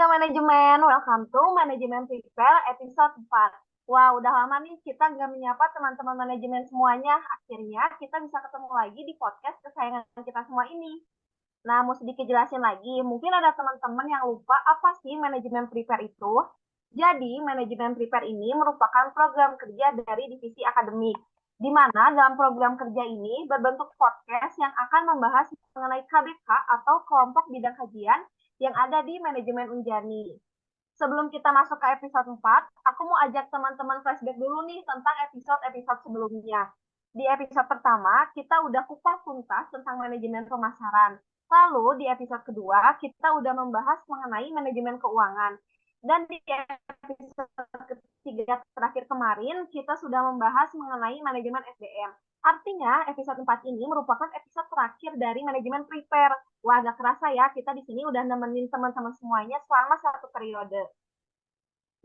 warga manajemen, welcome to Manajemen Prepare episode 4. Wah, udah lama nih kita nggak menyapa teman-teman manajemen semuanya. Akhirnya kita bisa ketemu lagi di podcast kesayangan kita semua ini. Nah, mau sedikit jelasin lagi, mungkin ada teman-teman yang lupa apa sih Manajemen Prepare itu. Jadi, Manajemen Prepare ini merupakan program kerja dari divisi akademik, di mana dalam program kerja ini berbentuk podcast yang akan membahas mengenai KBK atau kelompok bidang kajian yang ada di Manajemen Unjani. Sebelum kita masuk ke episode 4, aku mau ajak teman-teman flashback dulu nih tentang episode-episode sebelumnya. Di episode pertama, kita udah kupas tuntas tentang manajemen pemasaran. Lalu di episode kedua, kita udah membahas mengenai manajemen keuangan. Dan di episode ketiga terakhir kemarin, kita sudah membahas mengenai manajemen SDM. Artinya, episode 4 ini merupakan episode terakhir dari manajemen prepare. Wah, gak kerasa ya, kita di sini udah nemenin teman-teman semuanya selama satu periode.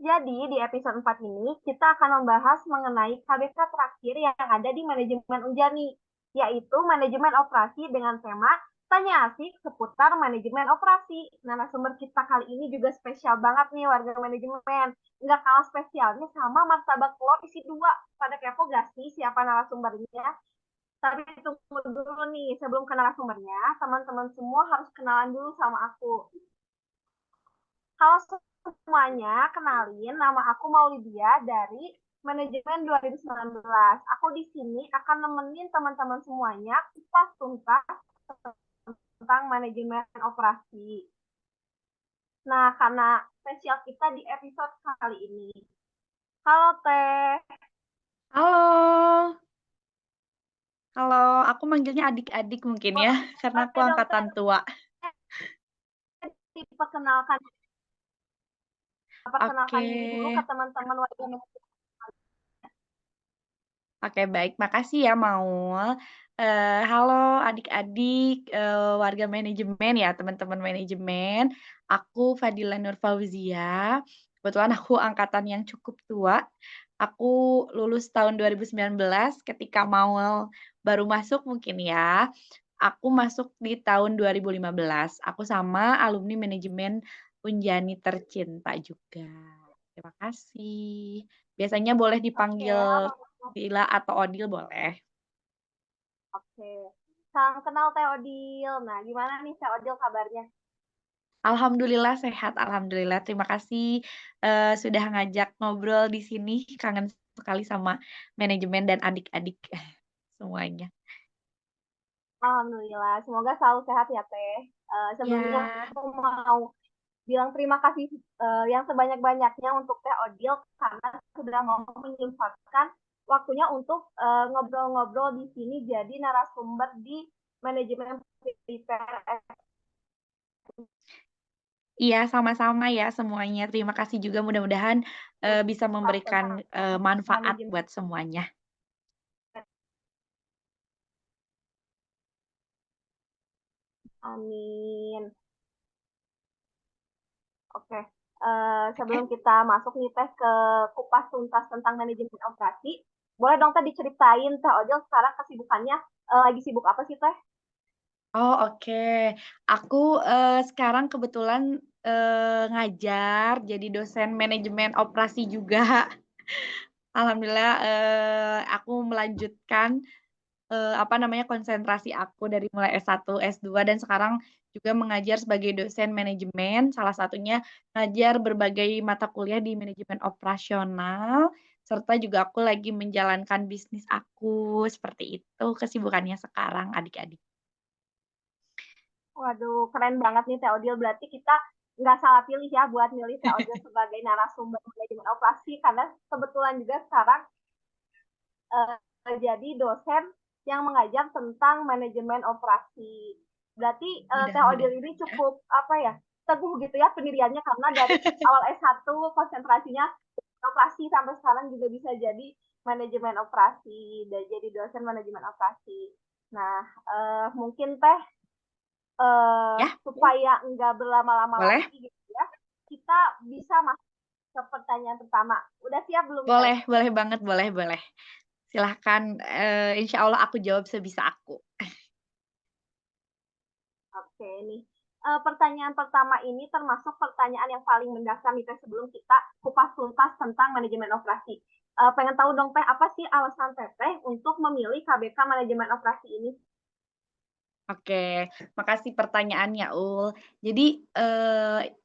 Jadi, di episode 4 ini, kita akan membahas mengenai KBK terakhir yang ada di manajemen Unjani, yaitu manajemen operasi dengan tema Tanya Asik seputar manajemen operasi. Nah, narasumber kita kali ini juga spesial banget nih warga manajemen. Nggak kalah spesialnya sama martabak telur isi 2. Pada kepo gak sih siapa narasumbernya? Tapi tunggu dulu nih, sebelum ke narasumbernya, teman-teman semua harus kenalan dulu sama aku. Halo semuanya, kenalin nama aku Maulidia dari Manajemen 2019. Aku di sini akan nemenin teman-teman semuanya kupas tuntas tentang manajemen operasi. Nah, karena spesial kita di episode kali ini. Halo Teh. Halo, halo, aku manggilnya adik-adik mungkin ya, karena aku Boleh dong Teh angkatan tua. diperkenalkan Oke, diri dulu ke teman-teman warga manajemen. oke baik, makasih ya Maul. Halo adik-adik warga manajemen ya, teman-teman manajemen. Aku Fadila Nur Fauzia. Kebetulan aku angkatan yang cukup tua. Aku lulus tahun 2019 ketika Maul baru masuk mungkin ya. Aku masuk di tahun 2015. Aku sama alumni manajemen Unjani tercinta juga. Terima kasih. Biasanya boleh Oke, dipanggil halo. Dila atau Odil boleh. Oke. Salam kenal Teh Odil. Nah, gimana nih Teh Odil kabarnya? Alhamdulillah sehat, alhamdulillah. Terima kasih sudah ngajak ngobrol di sini. Kangen sekali sama manajemen dan adik-adik semuanya. Alhamdulillah. Semoga selalu sehat ya Teh. Sebelumnya Ya, aku mau bilang terima kasih yang sebanyak-banyaknya untuk Teh Odil karena sudah mau menyempatkan waktunya untuk ngobrol-ngobrol di sini jadi narasumber di manajemen prepare. iya sama-sama ya semuanya. Terima kasih juga mudah-mudahan bisa memberikan Tentang manfaat manajemen. buat semuanya. Amin. Oke, sebelum Oke. kita masuk nih Teh ke kupas tuntas tentang manajemen operasi, boleh dong Teh diceritain Teh Odil sekarang kesibukannya lagi sibuk apa sih Teh? Oh oke. Aku sekarang kebetulan ngajar jadi dosen manajemen operasi juga. Alhamdulillah aku melanjutkan apa namanya, konsentrasi aku dari mulai S1, S2, dan sekarang juga mengajar sebagai dosen manajemen, salah satunya ngajar berbagai mata kuliah di manajemen operasional, serta juga aku lagi menjalankan bisnis aku, seperti itu kesibukannya sekarang adik-adik. Waduh, keren banget nih Teh Odil. Berarti kita nggak salah pilih ya buat milih Teh Odil sebagai narasumber manajemen operasi karena kebetulan juga sekarang jadi dosen yang mengajar tentang manajemen operasi. Berarti Teh Odil Mudah-mudahan ini ya. cukup apa ya teguh gitu ya pendiriannya karena dari awal S1 konsentrasinya operasi sampai sekarang juga bisa jadi manajemen operasi dan jadi dosen manajemen operasi. Nah, mungkin Teh Ya, supaya nggak berlama-lama boleh? lagi gitu ya, kita bisa masuk ke pertanyaan pertama. Udah siap belum Teh? Boleh boleh banget, boleh boleh. Silahkan, insya Allah aku jawab sebisa aku. Oke nih. pertanyaan pertama ini termasuk pertanyaan yang paling mendasar nih Teh sebelum kita kupas tuntas tentang manajemen operasi. Pengen tahu dong Teh, apa sih alasan Teteh untuk memilih KBK manajemen operasi ini? Oke, makasih pertanyaannya, Ul. Jadi,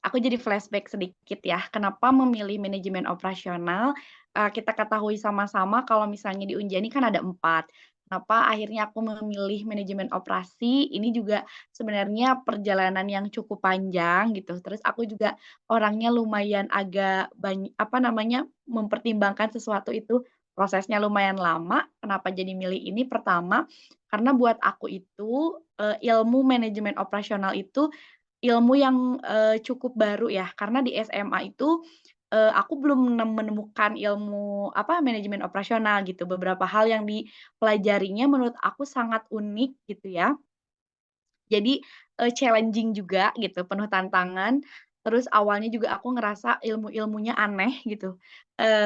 aku jadi flashback sedikit ya, kenapa memilih manajemen operasional, kita ketahui sama-sama kalau misalnya di Unjani kan ada 4. Kenapa akhirnya aku memilih manajemen operasi, ini juga sebenarnya perjalanan yang cukup panjang gitu, terus aku juga orangnya lumayan agak apa namanya, mempertimbangkan sesuatu itu prosesnya lumayan lama. Kenapa jadi milih ini, pertama, karena buat aku itu, ilmu manajemen operasional itu ilmu yang, cukup baru ya, karena di SMA itu, aku belum menemukan ilmu, apa, manajemen operasional gitu. Beberapa hal yang dipelajarinya menurut aku sangat unik gitu ya. Jadi, challenging juga gitu, penuh tantangan, terus awalnya juga aku ngerasa ilmu-ilmunya aneh gitu,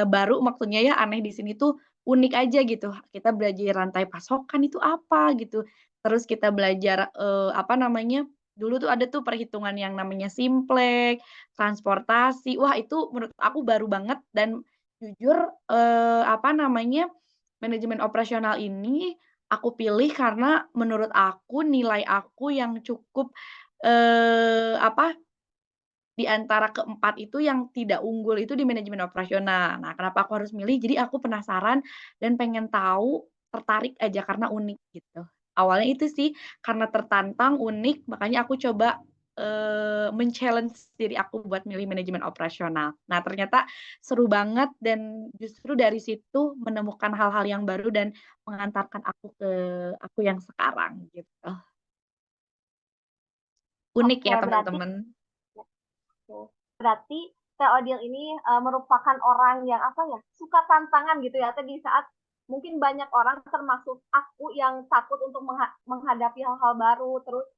baru maksudnya ya aneh di sini tuh unik aja gitu, kita belajar rantai pasokan itu apa gitu, terus kita belajar, apa namanya, dulu tuh ada tuh perhitungan yang namanya Simplek, transportasi, wah itu menurut aku baru banget dan jujur, apa namanya, manajemen operasional ini aku pilih karena menurut aku nilai aku yang cukup, apa, di antara keempat itu yang tidak unggul itu di manajemen operasional. Nah, kenapa aku harus milih, jadi aku penasaran dan pengen tahu, tertarik aja karena unik gitu. Awalnya itu sih, karena tertantang, unik, makanya aku coba, men-challenge diri aku buat milih manajemen operasional. Nah, ternyata seru banget dan justru dari situ menemukan hal-hal yang baru dan mengantarkan aku ke aku yang sekarang gitu. Unik Oke, ya berarti teman-teman. Oke. Berarti Teh Odil ini merupakan orang yang apa ya, suka tantangan gitu ya, Teh, di saat mungkin banyak orang termasuk aku yang takut untuk menghadapi hal-hal baru, terus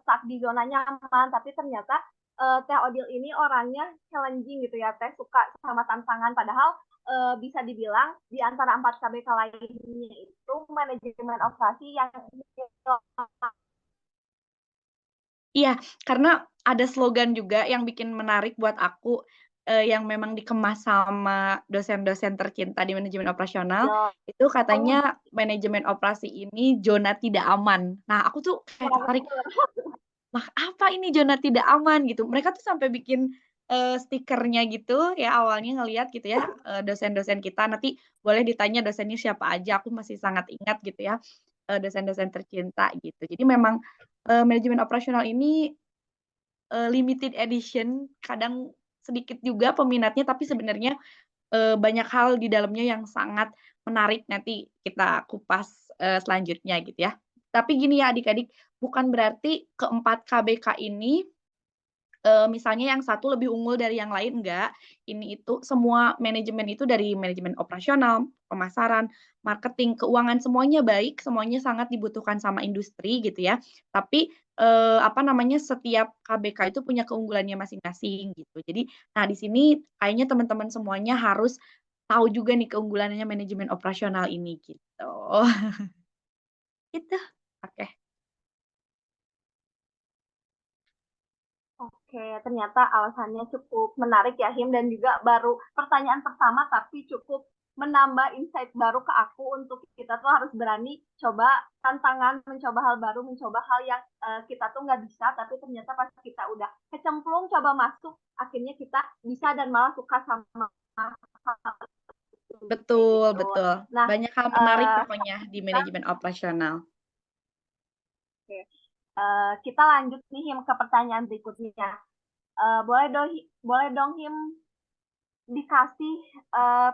stuck di zona nyaman, tapi ternyata Teh Odil ini orangnya challenging gitu ya, Teh, suka sama tantangan, padahal bisa dibilang di antara 4 KBK lainnya itu manajemen operasi yang Iya, karena ada slogan juga yang bikin menarik buat aku, yang memang dikemas sama dosen-dosen tercinta di manajemen operasional, itu katanya manajemen operasi ini zona tidak aman. Nah, aku tuh kayak tertarik, "Lah, apa ini zona tidak aman?" Gitu. Mereka tuh sampai bikin, stikernya gitu ya, awalnya ngelihat gitu ya, dosen-dosen kita, nanti boleh ditanya dosennya siapa aja, aku masih sangat ingat gitu ya, dosen-dosen tercinta gitu. Jadi memang, manajemen operasional ini, limited edition, kadang sedikit juga peminatnya, tapi sebenarnya, banyak hal di dalamnya yang sangat menarik, nanti kita kupas, selanjutnya gitu ya. Tapi gini ya adik-adik, bukan berarti keempat KBK ini, misalnya yang satu lebih unggul dari yang lain, enggak. Ini itu semua manajemen itu dari manajemen operasional, pemasaran, marketing, keuangan, semuanya baik, semuanya sangat dibutuhkan sama industri gitu ya. Tapi, apa namanya, setiap KBK itu punya keunggulannya masing-masing gitu. Jadi, nah di sini kayaknya teman-teman semuanya harus tahu juga nih keunggulannya manajemen operasional ini gitu. Gitu. Oke. Oke, ternyata alasannya cukup menarik ya Him, dan juga baru pertanyaan pertama tapi cukup menambah insight baru ke aku untuk kita tuh harus berani coba tantangan, mencoba hal baru, mencoba hal yang kita tuh nggak bisa, tapi ternyata pas kita udah kecemplung coba masuk, akhirnya kita bisa dan malah suka sama hal itu kayak Betul gitu. betul. Nah, Banyak hal menarik uh, pokoknya di manajemen operasional. oke. Kita lanjut nih Him ke pertanyaan berikutnya. Boleh dong Him dikasih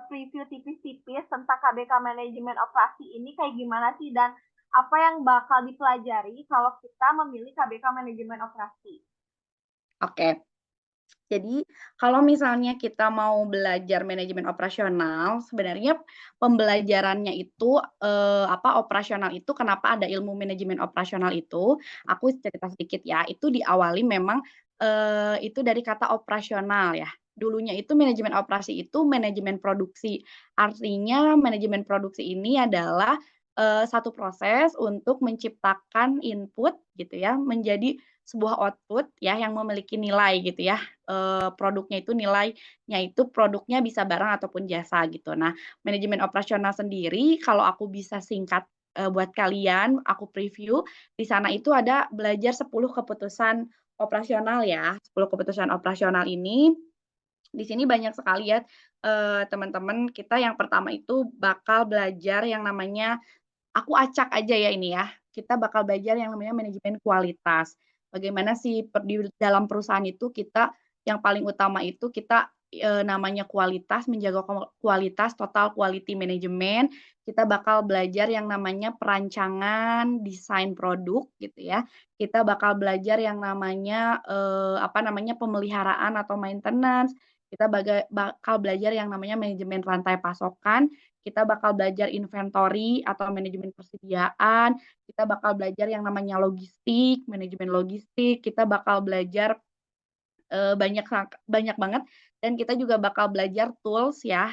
preview tipis-tipis tentang KBK manajemen operasi ini kayak gimana sih, dan apa yang bakal dipelajari kalau kita memilih KBK manajemen operasi? Oke. Jadi, kalau misalnya kita mau belajar manajemen operasional, sebenarnya pembelajarannya itu, apa, operasional itu kenapa ada ilmu manajemen operasional itu, aku cerita sedikit ya, itu diawali memang, itu dari kata operasional ya. Dulunya itu manajemen operasi itu manajemen produksi. Artinya manajemen produksi ini adalah, satu proses untuk menciptakan input gitu ya, menjadi sebuah output ya yang memiliki nilai gitu ya, produknya itu nilainya itu produknya bisa barang ataupun jasa gitu. Nah, manajemen operasional sendiri kalau aku bisa singkat, buat kalian, aku preview, di sana itu ada belajar 10 keputusan operasional ya. 10 keputusan operasional ini, di sini banyak sekali ya, teman-teman, kita yang pertama itu bakal belajar yang namanya aku acak aja ya ini ya, kita bakal belajar yang namanya manajemen kualitas. Bagaimana sih di dalam perusahaan itu kita yang paling utama itu kita, namanya kualitas, menjaga kualitas, total quality management. Kita bakal belajar yang namanya perancangan, desain produk gitu ya. Kita bakal belajar yang namanya, apa namanya, pemeliharaan atau maintenance. Kita bakal belajar yang namanya manajemen rantai pasokan, kita bakal belajar inventory atau manajemen persediaan, kita bakal belajar yang namanya logistik, manajemen logistik, kita bakal belajar, banyak banget dan kita juga bakal belajar tools ya,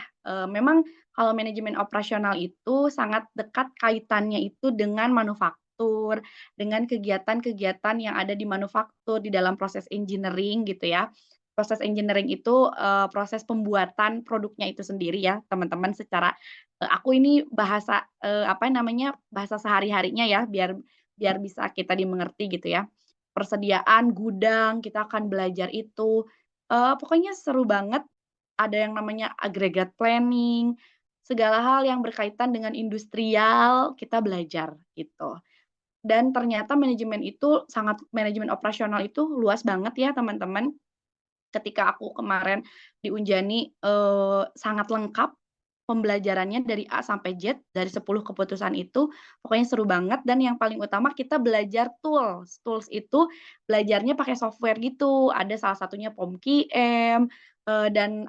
memang kalau manajemen operasional itu sangat dekat kaitannya itu dengan manufaktur, dengan kegiatan-kegiatan yang ada di manufaktur, di dalam proses engineering gitu ya. Proses engineering itu, proses pembuatan produknya itu sendiri ya teman-teman secara, aku ini bahasa, apa namanya, bahasa sehari-harinya ya biar biar bisa kita dimengerti gitu ya. Persediaan gudang, kita akan belajar itu, pokoknya seru banget, ada yang namanya agregat planning, segala hal yang berkaitan dengan industrial kita belajar gitu. Dan ternyata manajemen operasional itu luas banget ya teman-teman. Ketika aku kemarin di Unjani, sangat lengkap pembelajarannya dari A sampai Z, dari 10 keputusan itu, pokoknya seru banget dan yang paling utama kita belajar tools. Tools itu belajarnya pakai software gitu, ada salah satunya PomQM, dan,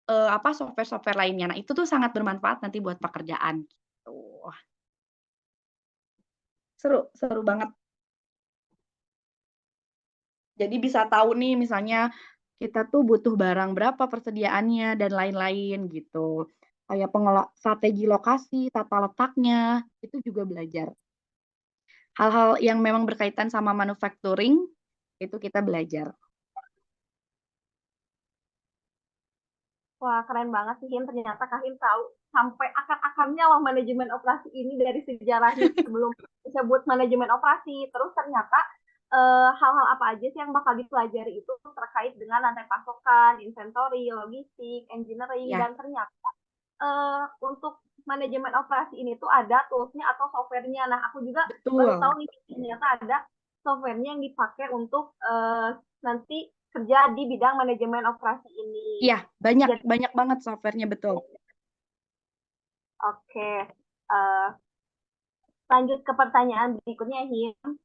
apa, software-software lainnya. Nah, itu tuh sangat bermanfaat nanti buat pekerjaan, gitu. Seru seru banget. Jadi bisa tahu nih misalnya, kita tuh butuh barang berapa persediaannya dan lain-lain gitu. Kayak strategi lokasi, tata letaknya, itu juga belajar. Hal-hal yang memang berkaitan sama manufacturing, itu kita belajar. Wah, keren banget sih, Him. Ternyata Kak Him tahu sampai akar-akarnya loh manajemen operasi ini dari sejarahnya sebelum disebut manajemen operasi. Terus ternyata hal-hal apa aja sih yang bakal dipelajari itu terkait dengan rantai pasokan, inventory, logistik, engineering, Ya, dan ternyata untuk manajemen operasi ini tuh ada toolsnya atau softwarenya. Nah, aku juga baru betul. tahu nih ternyata ada softwarenya yang dipakai untuk nanti kerja di bidang manajemen operasi ini. Iya, banyak Jadi, banyak banget software-nya, betul. oke. Uh, lanjut ke pertanyaan berikutnya, Him.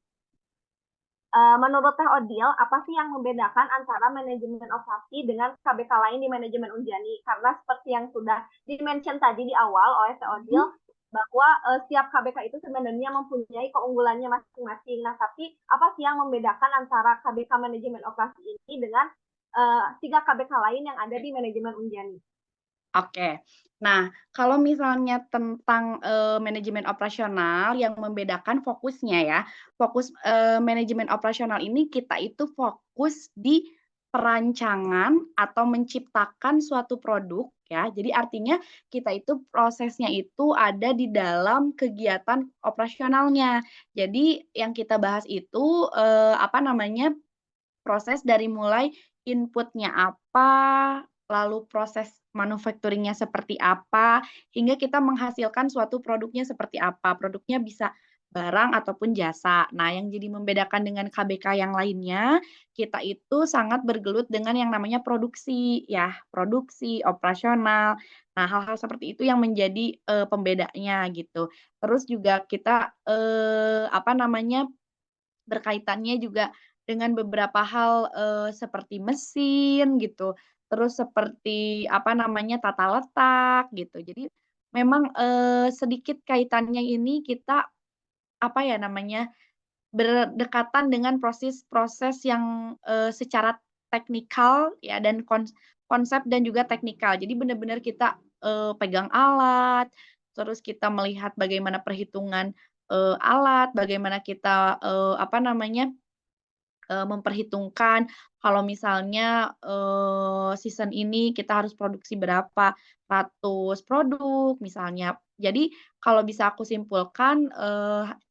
Menurut Teh Odil, apa sih yang membedakan antara manajemen operasi dengan KBK lain di manajemen Unjani? Karena seperti yang sudah di-mention tadi di awal oleh Teh Odil, Mhm. bahwa setiap KBK itu sebenarnya mempunyai keunggulannya masing-masing. Nah, tapi apa sih yang membedakan antara KBK manajemen operasi ini dengan 3 KBK lain yang ada di manajemen Unjani? Oke. Nah, kalau misalnya tentang, manajemen operasional yang membedakan fokusnya ya, fokus, manajemen operasional ini kita itu fokus di perancangan atau menciptakan suatu produk ya. Jadi artinya kita itu prosesnya itu ada di dalam kegiatan operasionalnya. Jadi yang kita bahas itu, apa namanya, proses dari mulai input-nya apa, lalu proses manufacturing-nya seperti apa, hingga kita menghasilkan suatu produknya seperti apa. Produknya bisa barang ataupun jasa. Nah, yang jadi membedakan dengan KBK yang lainnya, kita itu sangat bergelut dengan yang namanya produksi, ya, produksi, operasional. Nah, hal-hal seperti itu yang menjadi, pembedanya gitu. Terus juga kita, apa namanya, berkaitannya juga dengan beberapa hal, seperti mesin gitu, terus seperti apa namanya, tata letak gitu. Jadi memang, sedikit kaitannya ini kita, apa ya namanya, berdekatan dengan proses-proses yang, secara teknikal ya dan konsep dan juga teknikal. Jadi benar-benar kita, pegang alat, terus kita melihat bagaimana perhitungan, alat, bagaimana kita, apa namanya, memperhitungkan kalau misalnya, season ini kita harus produksi berapa ratus produk misalnya. Jadi kalau bisa aku simpulkan,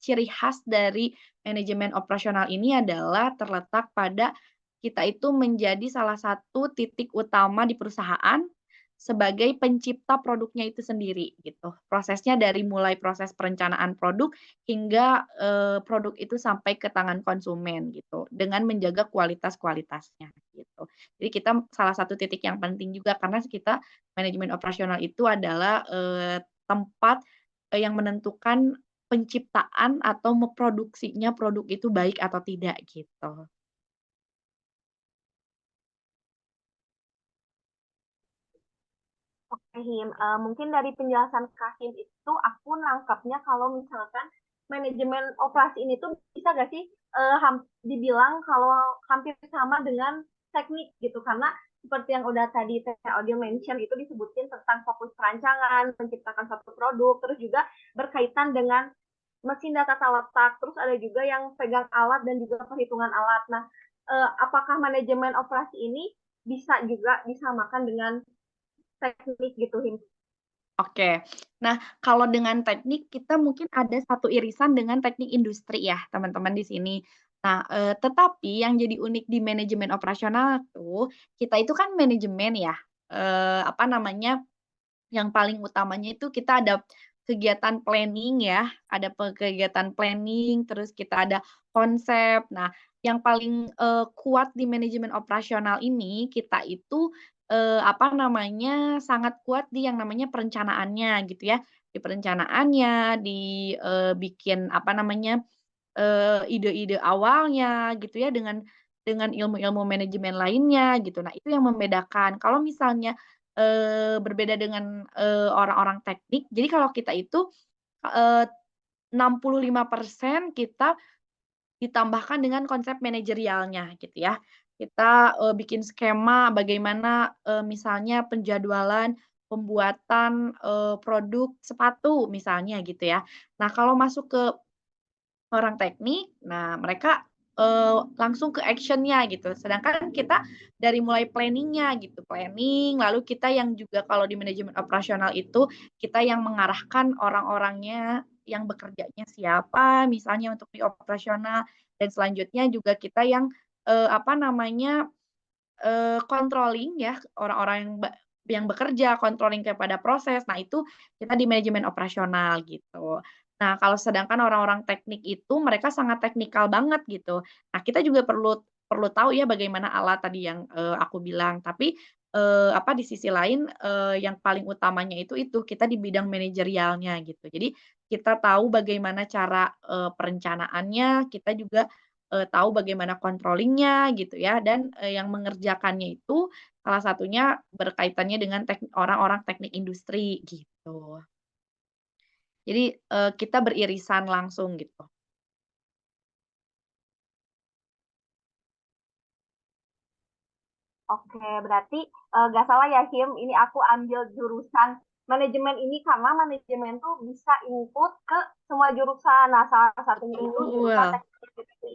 ciri khas dari manajemen operasional ini adalah terletak pada kita itu menjadi salah satu titik utama di perusahaan sebagai pencipta produknya itu sendiri gitu. Prosesnya dari mulai proses perencanaan produk hingga, produk itu sampai ke tangan konsumen gitu, dengan menjaga kualitas-kualitasnya gitu. Jadi kita salah satu titik yang penting juga karena kita manajemen operasional itu adalah, tempat, yang menentukan penciptaan atau memproduksinya produk itu baik atau tidak gitu. Oke, Him. Mungkin dari penjelasan Kak Him itu aku nangkapnya kalau misalkan manajemen operasi ini tuh bisa gak sih dibilang kalau hampir sama dengan teknik gitu karena seperti yang udah tadi Teh Audio mention itu disebutin tentang fokus perancangan, menciptakan satu produk, terus juga berkaitan dengan mesin data letak, terus ada juga yang pegang alat dan juga perhitungan alat. Nah, apakah manajemen operasi ini bisa juga disamakan dengan teknik gitu, Him? Oke. Nah, kalau dengan teknik kita mungkin ada satu irisan dengan teknik industri ya, teman-teman di sini. Nah, tetapi yang jadi unik di manajemen operasional tuh, kita itu kan manajemen ya, apa namanya, yang paling utamanya itu kita ada kegiatan planning ya, ada kegiatan planning, terus kita ada konsep. Nah, yang paling, kuat di manajemen operasional ini, kita itu, apa namanya, sangat kuat di yang namanya perencanaannya gitu ya. Di perencanaannya, bikin apa namanya, ide-ide awalnya gitu ya dengan ilmu-ilmu manajemen lainnya gitu. Nah itu yang membedakan. Kalau misalnya, berbeda dengan, orang-orang teknik, jadi kalau kita itu, eee, 65% kita ditambahkan dengan konsep manajerialnya gitu ya. Kita, bikin skema bagaimana, misalnya penjadwalan pembuatan, produk sepatu misalnya gitu ya. Nah kalau masuk ke orang teknik, nah mereka, langsung ke action-nya gitu, sedangkan kita dari mulai planning-nya gitu, planning, lalu kita yang juga kalau di manajemen operasional itu, kita yang mengarahkan orang-orangnya, yang bekerjanya siapa, misalnya untuk di operasional, dan selanjutnya juga kita yang, apa namanya, controlling ya, orang-orang yang bekerja, controlling kepada proses. Nah, itu kita di manajemen operasional gitu. Nah, kalau sedangkan orang-orang teknik itu mereka sangat teknikal banget gitu. Nah, kita juga perlu perlu tahu ya bagaimana alat tadi yang, aku bilang. Tapi, apa, di sisi lain, yang paling utamanya itu kita di bidang manajerialnya gitu. Jadi kita tahu bagaimana cara, perencanaannya, kita juga tahu bagaimana controlling-nya gitu ya dan, yang mengerjakannya itu salah satunya berkaitannya dengan orang-orang teknik industri gitu. Jadi, kita beririsan langsung gitu. Oke, berarti nggak salah ya Him, ini aku ambil jurusan manajemen ini karena manajemen tuh bisa input ke semua jurusan. Nah, salah satunya itu jurusan Betul, teknik industri.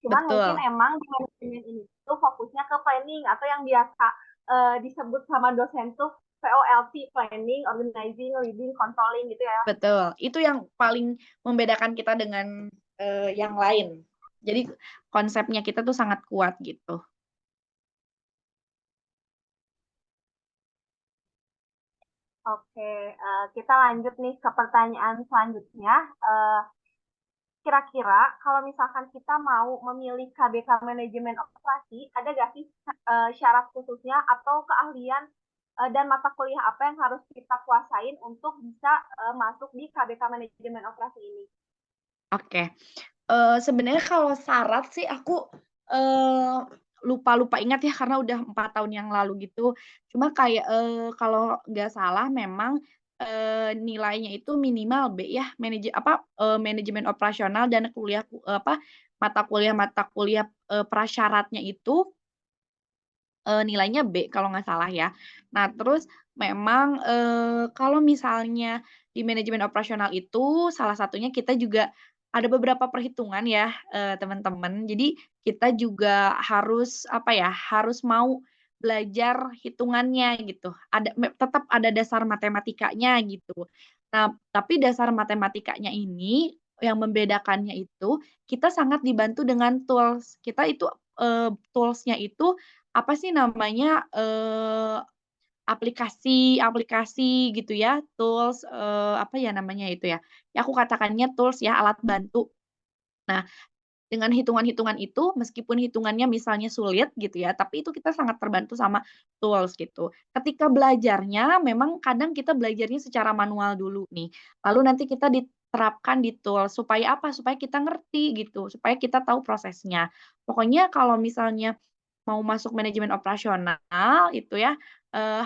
Cuman mungkin betul, emang di manajemen ini tuh fokusnya ke planning atau yang biasa disebut sama dosen tuh POLC, planning, organizing, leading, controlling gitu ya. betul. Itu yang paling membedakan kita dengan, yang lain. Jadi konsepnya kita tuh sangat kuat gitu. Oke, kita lanjut nih ke pertanyaan selanjutnya. Eh, Kira-kira kalau misalkan kita mau memilih KBK manajemen operasi, ada nggak sih syarat khususnya atau keahlian dan mata kuliah apa yang harus kita kuasain untuk bisa masuk di KBK manajemen operasi ini? Oke. Sebenarnya kalau syarat sih aku, eee, lupa ingat ya karena udah 4 tahun yang lalu gitu. Cuma kayak, kalau nggak salah memang, nilainya itu minimal B ya, manajemen operasional dan mata kuliah, prasyaratnya itu, nilainya B kalau nggak salah ya. Nah terus memang, kalau misalnya di manajemen operasional itu salah satunya kita juga ada beberapa perhitungan ya, teman-teman. Jadi kita juga harus, apa ya, harus mau belajar hitungannya gitu. Tetap ada dasar matematikanya gitu. Nah, tapi dasar matematikanya ini yang membedakannya itu, kita sangat dibantu dengan tools. Kita itu, tools-nya itu, apa sih namanya, aplikasi-aplikasi gitu ya, tools, apa ya namanya itu ya, ya aku katakannya tools ya, alat bantu. Nah, dengan hitungan-hitungan itu, meskipun hitungannya misalnya sulit gitu ya, tapi itu kita sangat terbantu sama tools gitu. Ketika belajarnya memang kadang kita belajarnya secara manual dulu nih, lalu nanti kita diterapkan di tools supaya apa, supaya kita ngerti gitu, supaya kita tahu prosesnya. Pokoknya kalau misalnya mau masuk manajemen operasional itu ya,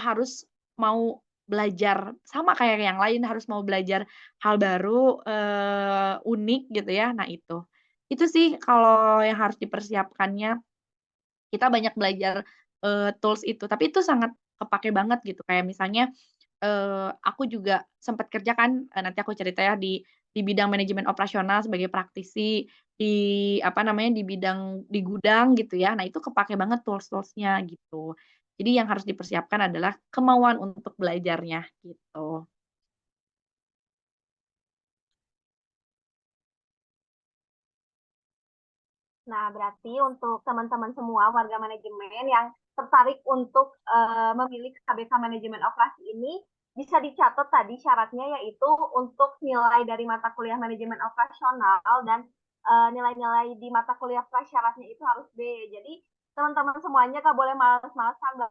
harus mau belajar sama kayak yang lain, harus mau belajar hal baru, unik gitu ya, nah itu. Itu sih kalau yang harus dipersiapkannya, kita banyak belajar, tools itu, tapi itu sangat kepakai banget gitu, kayak misalnya, aku juga sempat kerja kan, nanti aku cerita ya di bidang manajemen operasional sebagai praktisi, di apa namanya, di bidang di gudang gitu ya. Nah itu kepakai banget tools-tools-nya gitu. Jadi yang harus dipersiapkan adalah kemauan untuk belajarnya gitu. Nah, berarti untuk teman-teman semua warga manajemen yang tertarik untuk memilih KBK Manajemen Operasi ini, bisa dicatat tadi syaratnya yaitu untuk nilai dari mata kuliah manajemen operasional dan nilai-nilai di mata kuliah prasyaratnya itu harus B. Jadi teman-teman semuanya gak boleh malas-malasan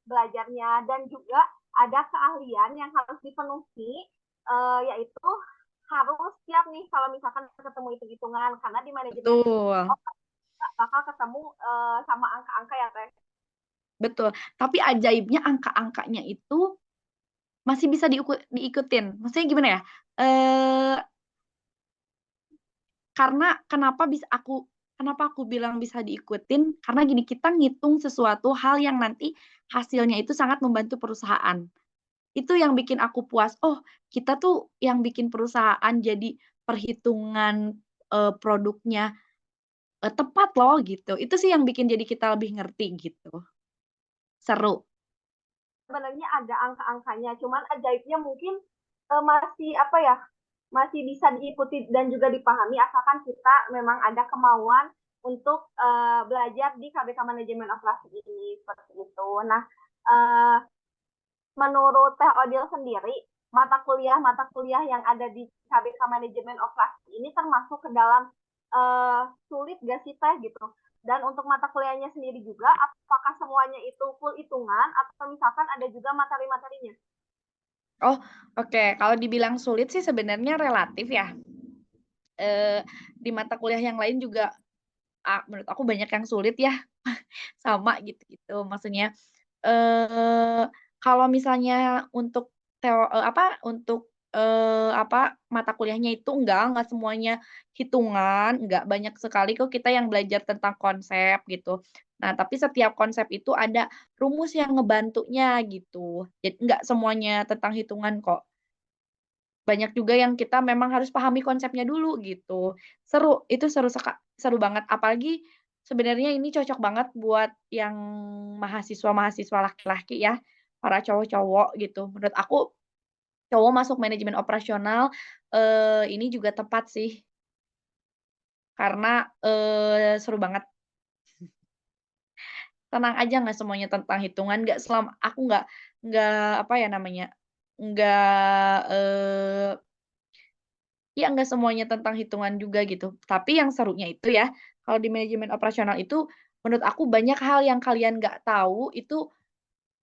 belajarnya dan juga ada keahlian yang harus dipenuhi yaitu harus siap nih kalau misalkan ketemu hitung-hitungan karena di manajemen Betul. bakal ketemu sama angka-angka ya Teh. Betul, tapi ajaibnya angka-angkanya itu masih bisa diikutin. Maksudnya gimana ya, eee, karena kenapa aku bilang bisa diikutin, karena gini, kita ngitung sesuatu hal yang nanti hasilnya itu sangat membantu perusahaan. Itu yang bikin aku puas, "Oh, kita tuh yang bikin perusahaan jadi perhitungan, produknya, tepat loh," gitu. Itu sih yang bikin jadi kita lebih ngerti gitu, seru. Sebenarnya ada angka-angkanya, cuman ajaibnya mungkin masih apa ya, masih bisa diikuti dan juga dipahami asalkan kita memang ada kemauan untuk belajar di KBK Manajemen Operasi ini seperti itu. Nah, uh, menurut Teh Odil sendiri, mata kuliah yang ada di KBK Manajemen Operasi ini termasuk ke dalam sulit gak sih Teh gitu? Dan untuk mata kuliahnya sendiri juga, apakah semuanya itu full hitungan atau misalkan ada juga materi-materinya? Oh, oke, kalau dibilang sulit sih sebenarnya relatif ya, di mata kuliah yang lain juga, menurut aku banyak yang sulit ya, sama gitu-gitu. Maksudnya, eee, kalau misalnya untuk untuk, mata kuliahnya itu enggak semuanya hitungan, enggak, banyak sekali kok kita yang belajar tentang konsep gitu. Nah, tapi setiap konsep itu ada rumus yang ngebantunya gitu. Jadi enggak semuanya tentang hitungan kok. Banyak juga yang kita memang harus pahami konsepnya dulu gitu. Seru, itu seru banget, apalagi sebenarnya ini cocok banget buat yang mahasiswa-mahasiswa laki-laki ya, para cowok-cowok gitu. Menurut aku cowok masuk manajemen operasional, ini juga tepat sih, karena, seru banget. Tenang aja nggak semuanya tentang hitungan, aku nggak apa ya namanya, nggak, iya, nggak semuanya tentang hitungan juga gitu. Tapi yang serunya itu ya, kalau di manajemen operasional itu, menurut aku banyak hal yang kalian nggak tahu, itu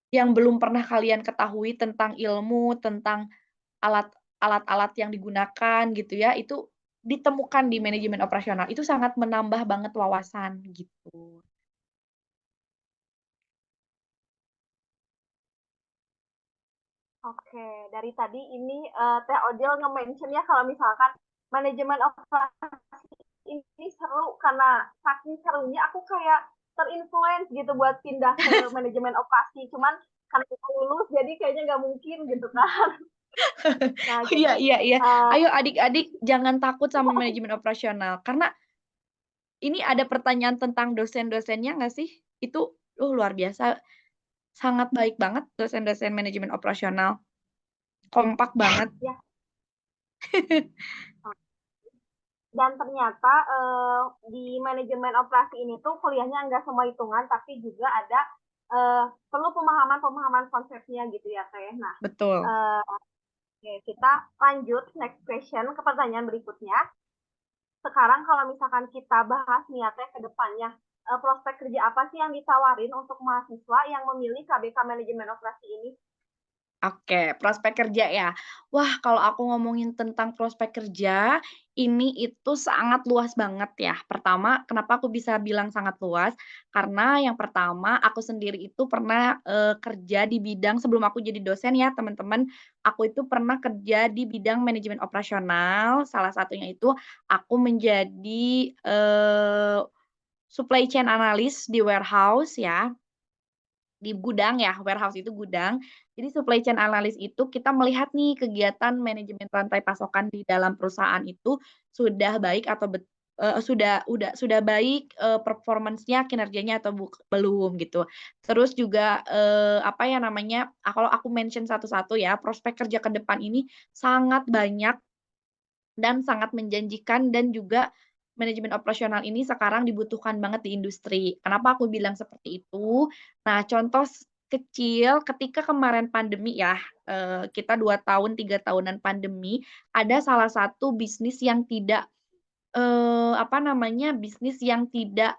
yang belum pernah kalian ketahui tentang ilmu, tentang alat alat-alat yang digunakan gitu ya, itu ditemukan di manajemen operasional. Itu sangat menambah banget wawasan gitu. Oke, dari tadi ini Teh Odil nge-mention ya kalau misalkan manajemen operasi ini seru karena saking serunya aku kayak terinfluence gitu buat pindah ke manajemen operasi. Cuman karena aku lulus jadi kayaknya nggak mungkin gitu kan. Nah, Oh, jadi iya iya iya. eee, Ayo adik-adik jangan takut sama manajemen operasional, karena ini ada pertanyaan tentang dosen-dosennya nggak sih? Itu, luar biasa, sangat baik banget dosen-dosen manajemen operasional, kompak banget. ya, dan ternyata, di manajemen operasi ini tuh kuliahnya nggak semua hitungan, tapi juga ada, perlu pemahaman-pemahaman konsepnya gitu ya, Teh. Nah, Betul. eee, oke, kita lanjut next question ke pertanyaan berikutnya. Sekarang kalau misalkan kita bahas nih ya, Teh, ke depannya, prospek kerja apa sih yang ditawarin untuk mahasiswa yang memilih KBK Manajemen Operasi ini? Oke, prospek kerja ya. Wah, kalau aku ngomongin tentang prospek kerja, ini itu sangat luas banget ya. Pertama, kenapa aku bisa bilang sangat luas? Karena yang pertama, aku sendiri itu pernah, kerja di bidang sebelum aku jadi dosen ya, teman-teman, aku itu pernah kerja di bidang manajemen operasional, salah satunya itu aku menjadi, supply chain analyst di warehouse ya. Di gudang ya, warehouse itu gudang. Jadi supply chain analyst itu kita melihat nih kegiatan manajemen rantai pasokan di dalam perusahaan itu sudah baik atau sudah baik, performance-nya, kinerjanya atau belum gitu. Terus juga, apa ya namanya, kalau aku mention satu-satu ya, prospek kerja ke depan ini sangat banyak dan sangat menjanjikan dan juga manajemen operasional ini sekarang dibutuhkan banget di industri. Kenapa aku bilang seperti itu? Nah, contoh kecil ketika kemarin pandemi ya, kita 2 tahun, 3 tahunan pandemi, ada salah satu bisnis yang tidak, apa namanya, bisnis yang tidak,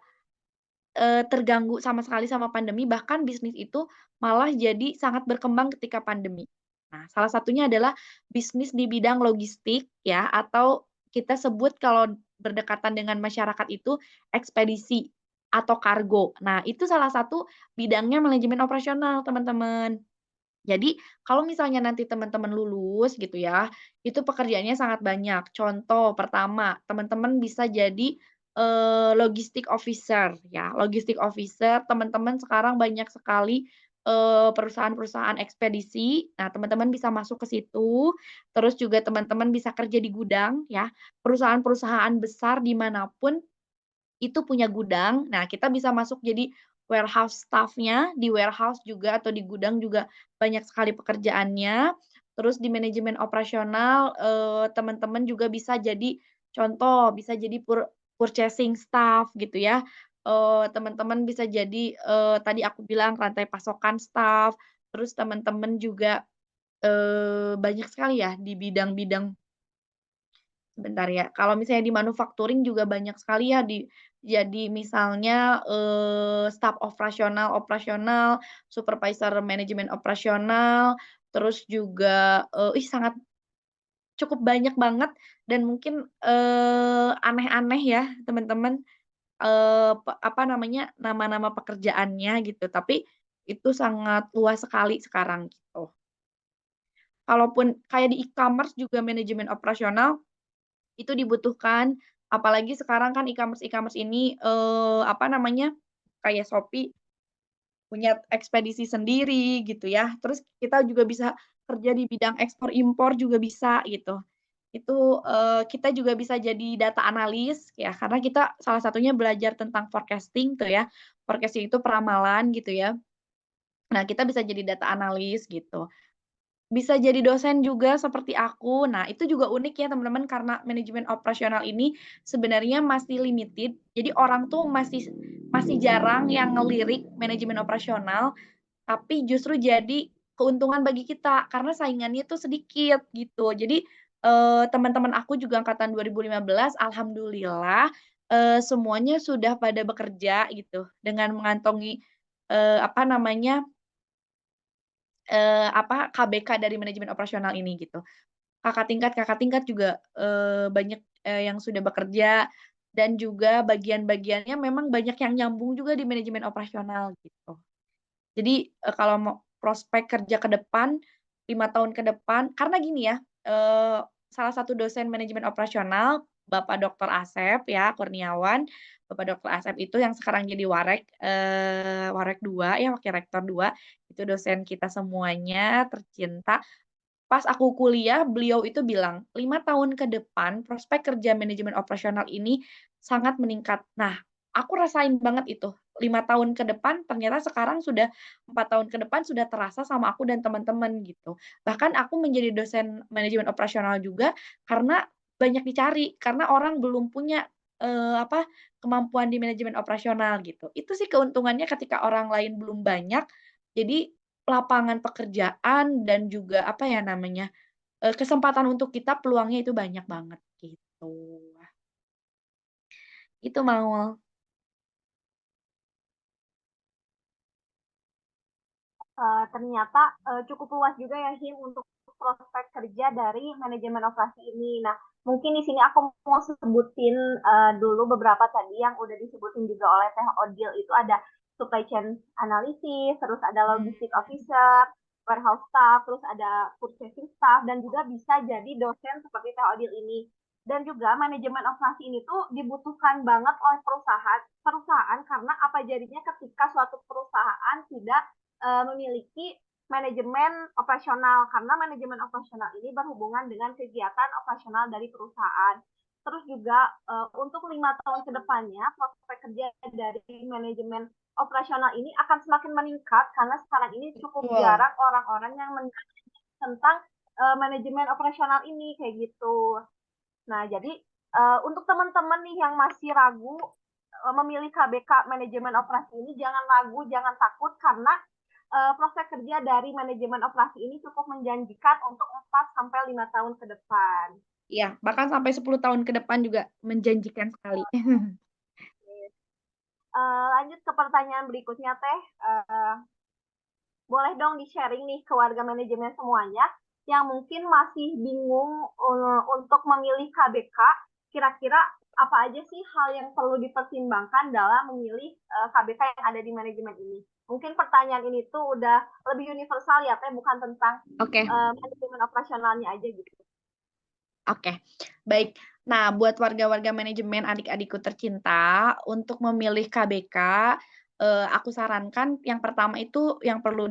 terganggu sama sekali sama pandemi, bahkan bisnis itu malah jadi sangat berkembang ketika pandemi. Nah, salah satunya adalah bisnis di bidang logistik ya, atau kita sebut kalau berdekatan dengan masyarakat itu ekspedisi atau kargo. Nah, itu salah satu bidangnya manajemen operasional, teman-teman. Jadi, kalau misalnya nanti teman-teman lulus gitu ya, itu pekerjaannya sangat banyak. Contoh pertama, teman-teman bisa jadi, logistic officer ya. Logistic officer, teman-teman sekarang banyak sekali, perusahaan-perusahaan ekspedisi. Nah, teman-teman bisa masuk ke situ. Terus juga teman-teman bisa kerja di gudang ya. Perusahaan-perusahaan besar di mana pun itu punya gudang. Nah, kita bisa masuk jadi warehouse staff-nya, di warehouse juga atau di gudang juga banyak sekali pekerjaannya. Terus di manajemen operasional, teman-teman juga bisa jadi contoh, bisa jadi purchasing staff gitu ya. Teman-teman bisa jadi, tadi aku bilang rantai pasokan staff, terus teman-teman juga, banyak sekali ya di bidang-bidang. Sebentar ya, kalau misalnya di manufacturing juga banyak sekali ya jadi misalnya, staf operasional operasional, supervisor manajemen operasional, terus juga, sangat cukup banyak banget dan mungkin, aneh-aneh ya teman-teman, apa namanya, nama-nama pekerjaannya gitu, tapi itu sangat luas sekali sekarang gitu. Kalaupun kayak di e-commerce juga manajemen operasional itu dibutuhkan, apalagi sekarang kan e-commerce ini, apa namanya, kayak Shopee punya ekspedisi sendiri gitu ya, terus kita juga bisa kerja di bidang ekspor impor juga bisa gitu. Itu, kita juga bisa jadi data analis ya, karena kita salah satunya belajar tentang forecasting tuh ya, forecasting itu peramalan gitu ya. Nah, kita bisa jadi data analis gitu. Bisa jadi dosen juga seperti aku. Nah, itu juga unik ya teman-teman karena manajemen operasional ini sebenarnya masih limited. Jadi orang tuh masih masih jarang yang ngelirik manajemen operasional, tapi justru jadi keuntungan bagi kita karena saingannya tuh sedikit gitu. Jadi, teman-teman aku juga angkatan 2015 alhamdulillah, semuanya sudah pada bekerja gitu dengan mengantongi, apa namanya, apa, KBK dari manajemen operasional ini gitu. Kakak tingkat juga, banyak, yang sudah bekerja dan juga bagian-bagiannya memang banyak yang nyambung juga di manajemen operasional gitu. Jadi, kalau mau prospek kerja ke depan, 5 tahun ke depan karena gini ya, salah satu dosen manajemen operasional, Bapak Doktor Asep ya, Kurniawan. Bapak Doktor Asep itu yang sekarang jadi Warek, Warek 2 ya, Wakil Rektor 2, itu dosen kita semuanya tercinta. pas aku kuliah beliau itu bilang, 5 tahun ke depan prospek kerja manajemen operasional ini sangat meningkat. Nah, aku rasain banget itu, 5 tahun ke depan ternyata sekarang sudah 4 tahun ke depan sudah terasa sama aku dan teman-teman gitu. Bahkan aku menjadi dosen manajemen operasional juga karena banyak dicari, karena orang belum punya, kemampuan di manajemen operasional gitu. Itu sih keuntungannya ketika orang lain belum banyak, jadi lapangan pekerjaan dan juga apa ya namanya, kesempatan untuk kita peluangnya itu banyak banget gitu. Itu Maul. Ternyata cukup luas juga ya Him untuk prospek kerja dari manajemen operasi ini. Nah, mungkin di sini aku mau sebutin dulu beberapa tadi yang udah disebutin juga oleh Teh Odil, itu ada supply chain analysis, terus ada logistic officer, warehouse staff, terus ada purchasing staff, dan juga bisa jadi dosen seperti Teh Odil ini. Dan juga manajemen operasi ini tuh dibutuhkan banget oleh perusahaan karena apa jadinya ketika suatu perusahaan tidak memiliki manajemen operasional, karena manajemen operasional ini berhubungan dengan kegiatan operasional dari perusahaan. Terus juga untuk 5 tahun ke depannya prospek kerja dari manajemen operasional ini akan semakin meningkat karena sekarang ini cukup Betul. jarang orang-orang yang tentang manajemen operasional ini kayak gitu. Nah, jadi untuk teman-teman nih yang masih ragu memilih KBK manajemen operasi ini, jangan ragu, jangan takut, karena prospek kerja dari manajemen operasi ini cukup menjanjikan untuk 4 sampai 5 tahun ke depan. Iya, bahkan sampai 10 tahun ke depan juga menjanjikan sekali. Lanjut ke pertanyaan berikutnya, Teh. Boleh dong di-sharing nih ke warga manajemen semuanya yang mungkin masih bingung untuk memilih KBK, kira-kira apa aja sih hal yang perlu dipertimbangkan dalam memilih KBK yang ada di manajemen ini? Mungkin pertanyaan ini tuh udah lebih universal ya, Teh, bukan tentang Oke. manajemen operasionalnya aja gitu. Oke, baik. Nah, buat warga-warga manajemen adik-adikku tercinta, untuk memilih KBK, aku sarankan yang pertama itu yang perlu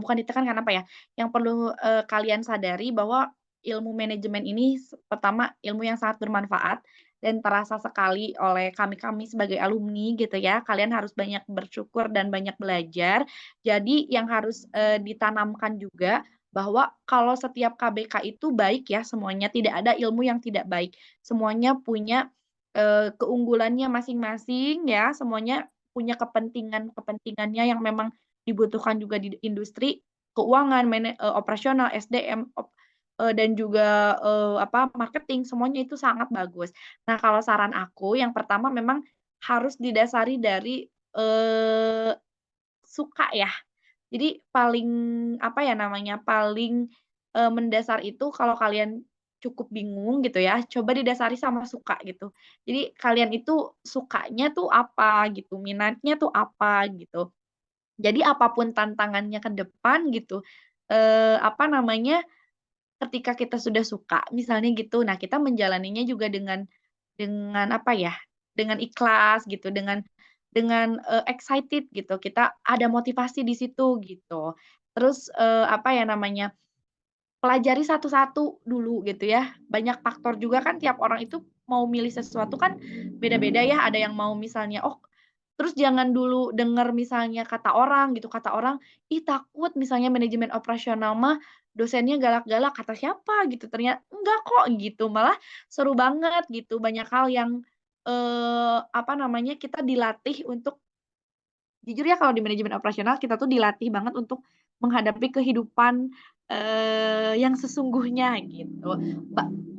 bukan ditekankan, apa ya, yang perlu, kalian sadari bahwa ilmu manajemen ini pertama ilmu yang sangat bermanfaat dan terasa sekali oleh kami-kami sebagai alumni gitu ya. Kalian harus banyak bersyukur dan banyak belajar. Jadi yang harus, ditanamkan juga bahwa kalau setiap KBK itu baik ya semuanya, tidak ada ilmu yang tidak baik. Semuanya punya, keunggulannya masing-masing ya, semuanya punya kepentingannya yang memang dibutuhkan juga di industri, keuangan, operasional, SDM, dan juga, marketing, semuanya itu sangat bagus. Nah, kalau saran aku yang pertama memang harus didasari dari, suka ya. Jadi paling, apa ya namanya, paling, mendasar itu kalau kalian cukup bingung gitu ya, coba didasari sama suka gitu. Jadi kalian itu sukanya tuh apa gitu, minatnya tuh apa gitu. Jadi apapun tantangannya ke depan gitu, apa namanya, ketika kita sudah suka misalnya gitu, nah kita menjalaninya juga dengan apa ya, dengan ikhlas gitu, dengan excited gitu, kita ada motivasi di situ gitu. Terus, apa ya namanya, pelajari satu-satu dulu gitu ya. Banyak faktor juga kan tiap orang itu mau milih sesuatu kan beda-beda ya, ada yang mau misalnya, oh terus jangan dulu denger misalnya kata orang gitu, kata orang, "Ih takut misalnya manajemen operasional mah dosennya galak-galak," kata siapa gitu, enggak kok gitu, malah seru banget gitu, banyak hal yang, apa namanya, kita dilatih untuk jujur ya kalau di manajemen operasional kita tuh dilatih banget untuk menghadapi kehidupan, yang sesungguhnya gitu.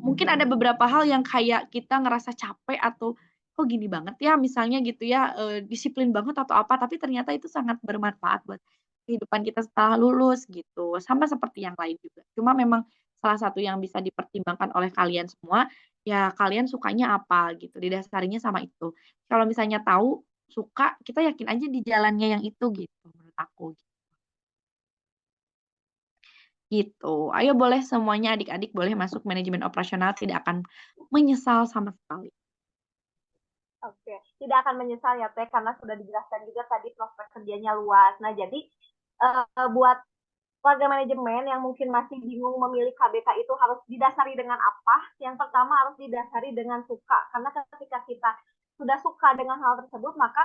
Mungkin ada beberapa hal yang kayak kita ngerasa capek atau, "Kok gini banget ya?" Misalnya gitu ya, disiplin banget atau apa, tapi ternyata itu sangat bermanfaat buat kehidupan kita setelah lulus gitu, sama seperti yang lain juga. Cuma memang salah satu yang bisa dipertimbangkan oleh kalian semua, ya kalian sukanya apa gitu, didasarinya sama itu. Kalau misalnya tahu suka, kita yakin aja di jalannya yang itu gitu, menurut aku, gitu. Ayo boleh semuanya adik-adik boleh masuk manajemen operasional, tidak akan menyesal sama sekali. Oke, tidak akan menyesal ya Teh, karena sudah dijelaskan juga tadi prospek kerjanya luas. Nah, jadi buat warga manajemen yang mungkin masih bingung memilih KBK itu harus didasari dengan apa? Yang pertama harus didasari dengan suka, karena ketika kita sudah suka dengan hal tersebut, maka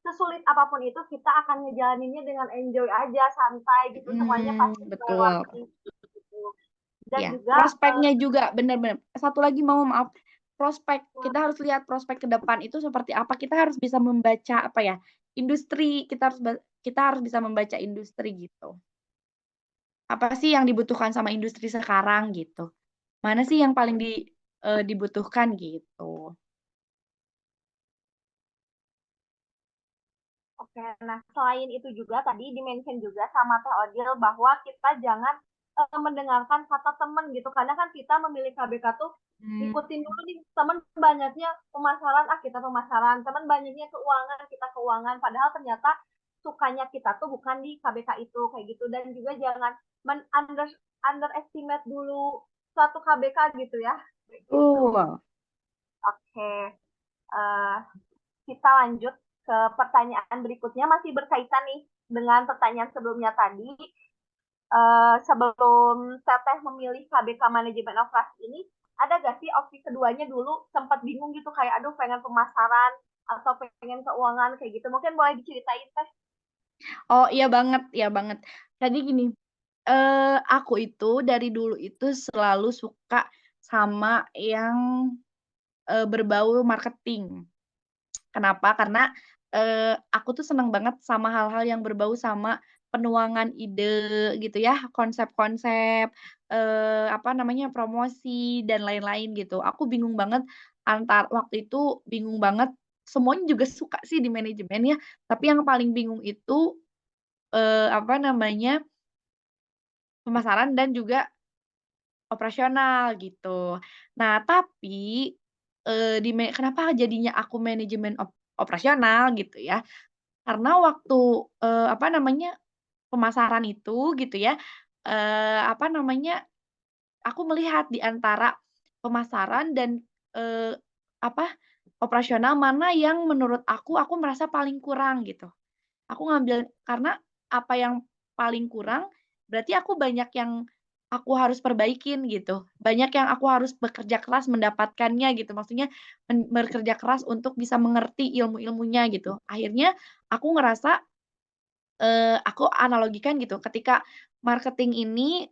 sesulit apapun itu kita akan ngejalaninnya dengan enjoy aja, santai gitu, semuanya pasti Betul. melewati gitu. Dan Ya, juga prospeknya juga benar-benar. Satu lagi maaf, prospek. Kita harus lihat prospek ke depan itu seperti apa. Kita harus bisa membaca apa ya? Industri. Kita harus bisa membaca industri gitu. Apa sih yang dibutuhkan sama industri sekarang gitu. Mana sih yang paling dibutuhkan gitu. oke, nah selain itu juga tadi di-mention juga sama Teh Odil bahwa kita jangan mendengarkan kata teman gitu, karena kan kita memilih KBK tuh Hmm. ikutin dulu nih teman banyaknya pemasaran, kita pemasaran, teman banyaknya keuangan, kita keuangan, padahal ternyata sukanya kita tuh bukan di KBK itu kayak gitu. Dan juga jangan underestimate dulu suatu KBK gitu ya, kayak gitu. Betul. Oke, uh, kita lanjut ke pertanyaan berikutnya, masih berkaitan nih dengan pertanyaan sebelumnya tadi. Sebelum Teteh memilih KBK Manajemen Operasi ini, ada gak sih opsi keduanya dulu sempat bingung gitu, kayak aduh pengen pemasaran atau pengen keuangan kayak gitu? Mungkin boleh diceritain Teh. Oh, iya banget, iya banget. Jadi gini, aku itu dari dulu itu selalu suka sama yang berbau marketing. Kenapa? Karena aku tuh seneng banget sama hal-hal yang berbau sama penuangan ide gitu ya, konsep-konsep, apa namanya, promosi dan lain-lain gitu. Aku bingung banget waktu itu bingung banget, semuanya juga suka sih di manajemen ya, tapi yang paling bingung itu, apa namanya, pemasaran dan juga operasional gitu. Nah tapi, kenapa jadinya aku manajemen operasional gitu ya, karena waktu, apa namanya, pemasaran itu gitu ya, apa namanya, aku melihat di antara pemasaran dan, eee, apa, operasional mana yang menurut aku merasa paling kurang gitu. Aku ngambil karena apa yang paling kurang, berarti aku banyak yang aku harus perbaikin gitu, banyak yang aku harus bekerja keras mendapatkannya gitu, maksudnya bekerja keras untuk bisa mengerti ilmu-ilmunya gitu. Akhirnya aku ngerasa, aku analogikan gitu, ketika marketing ini,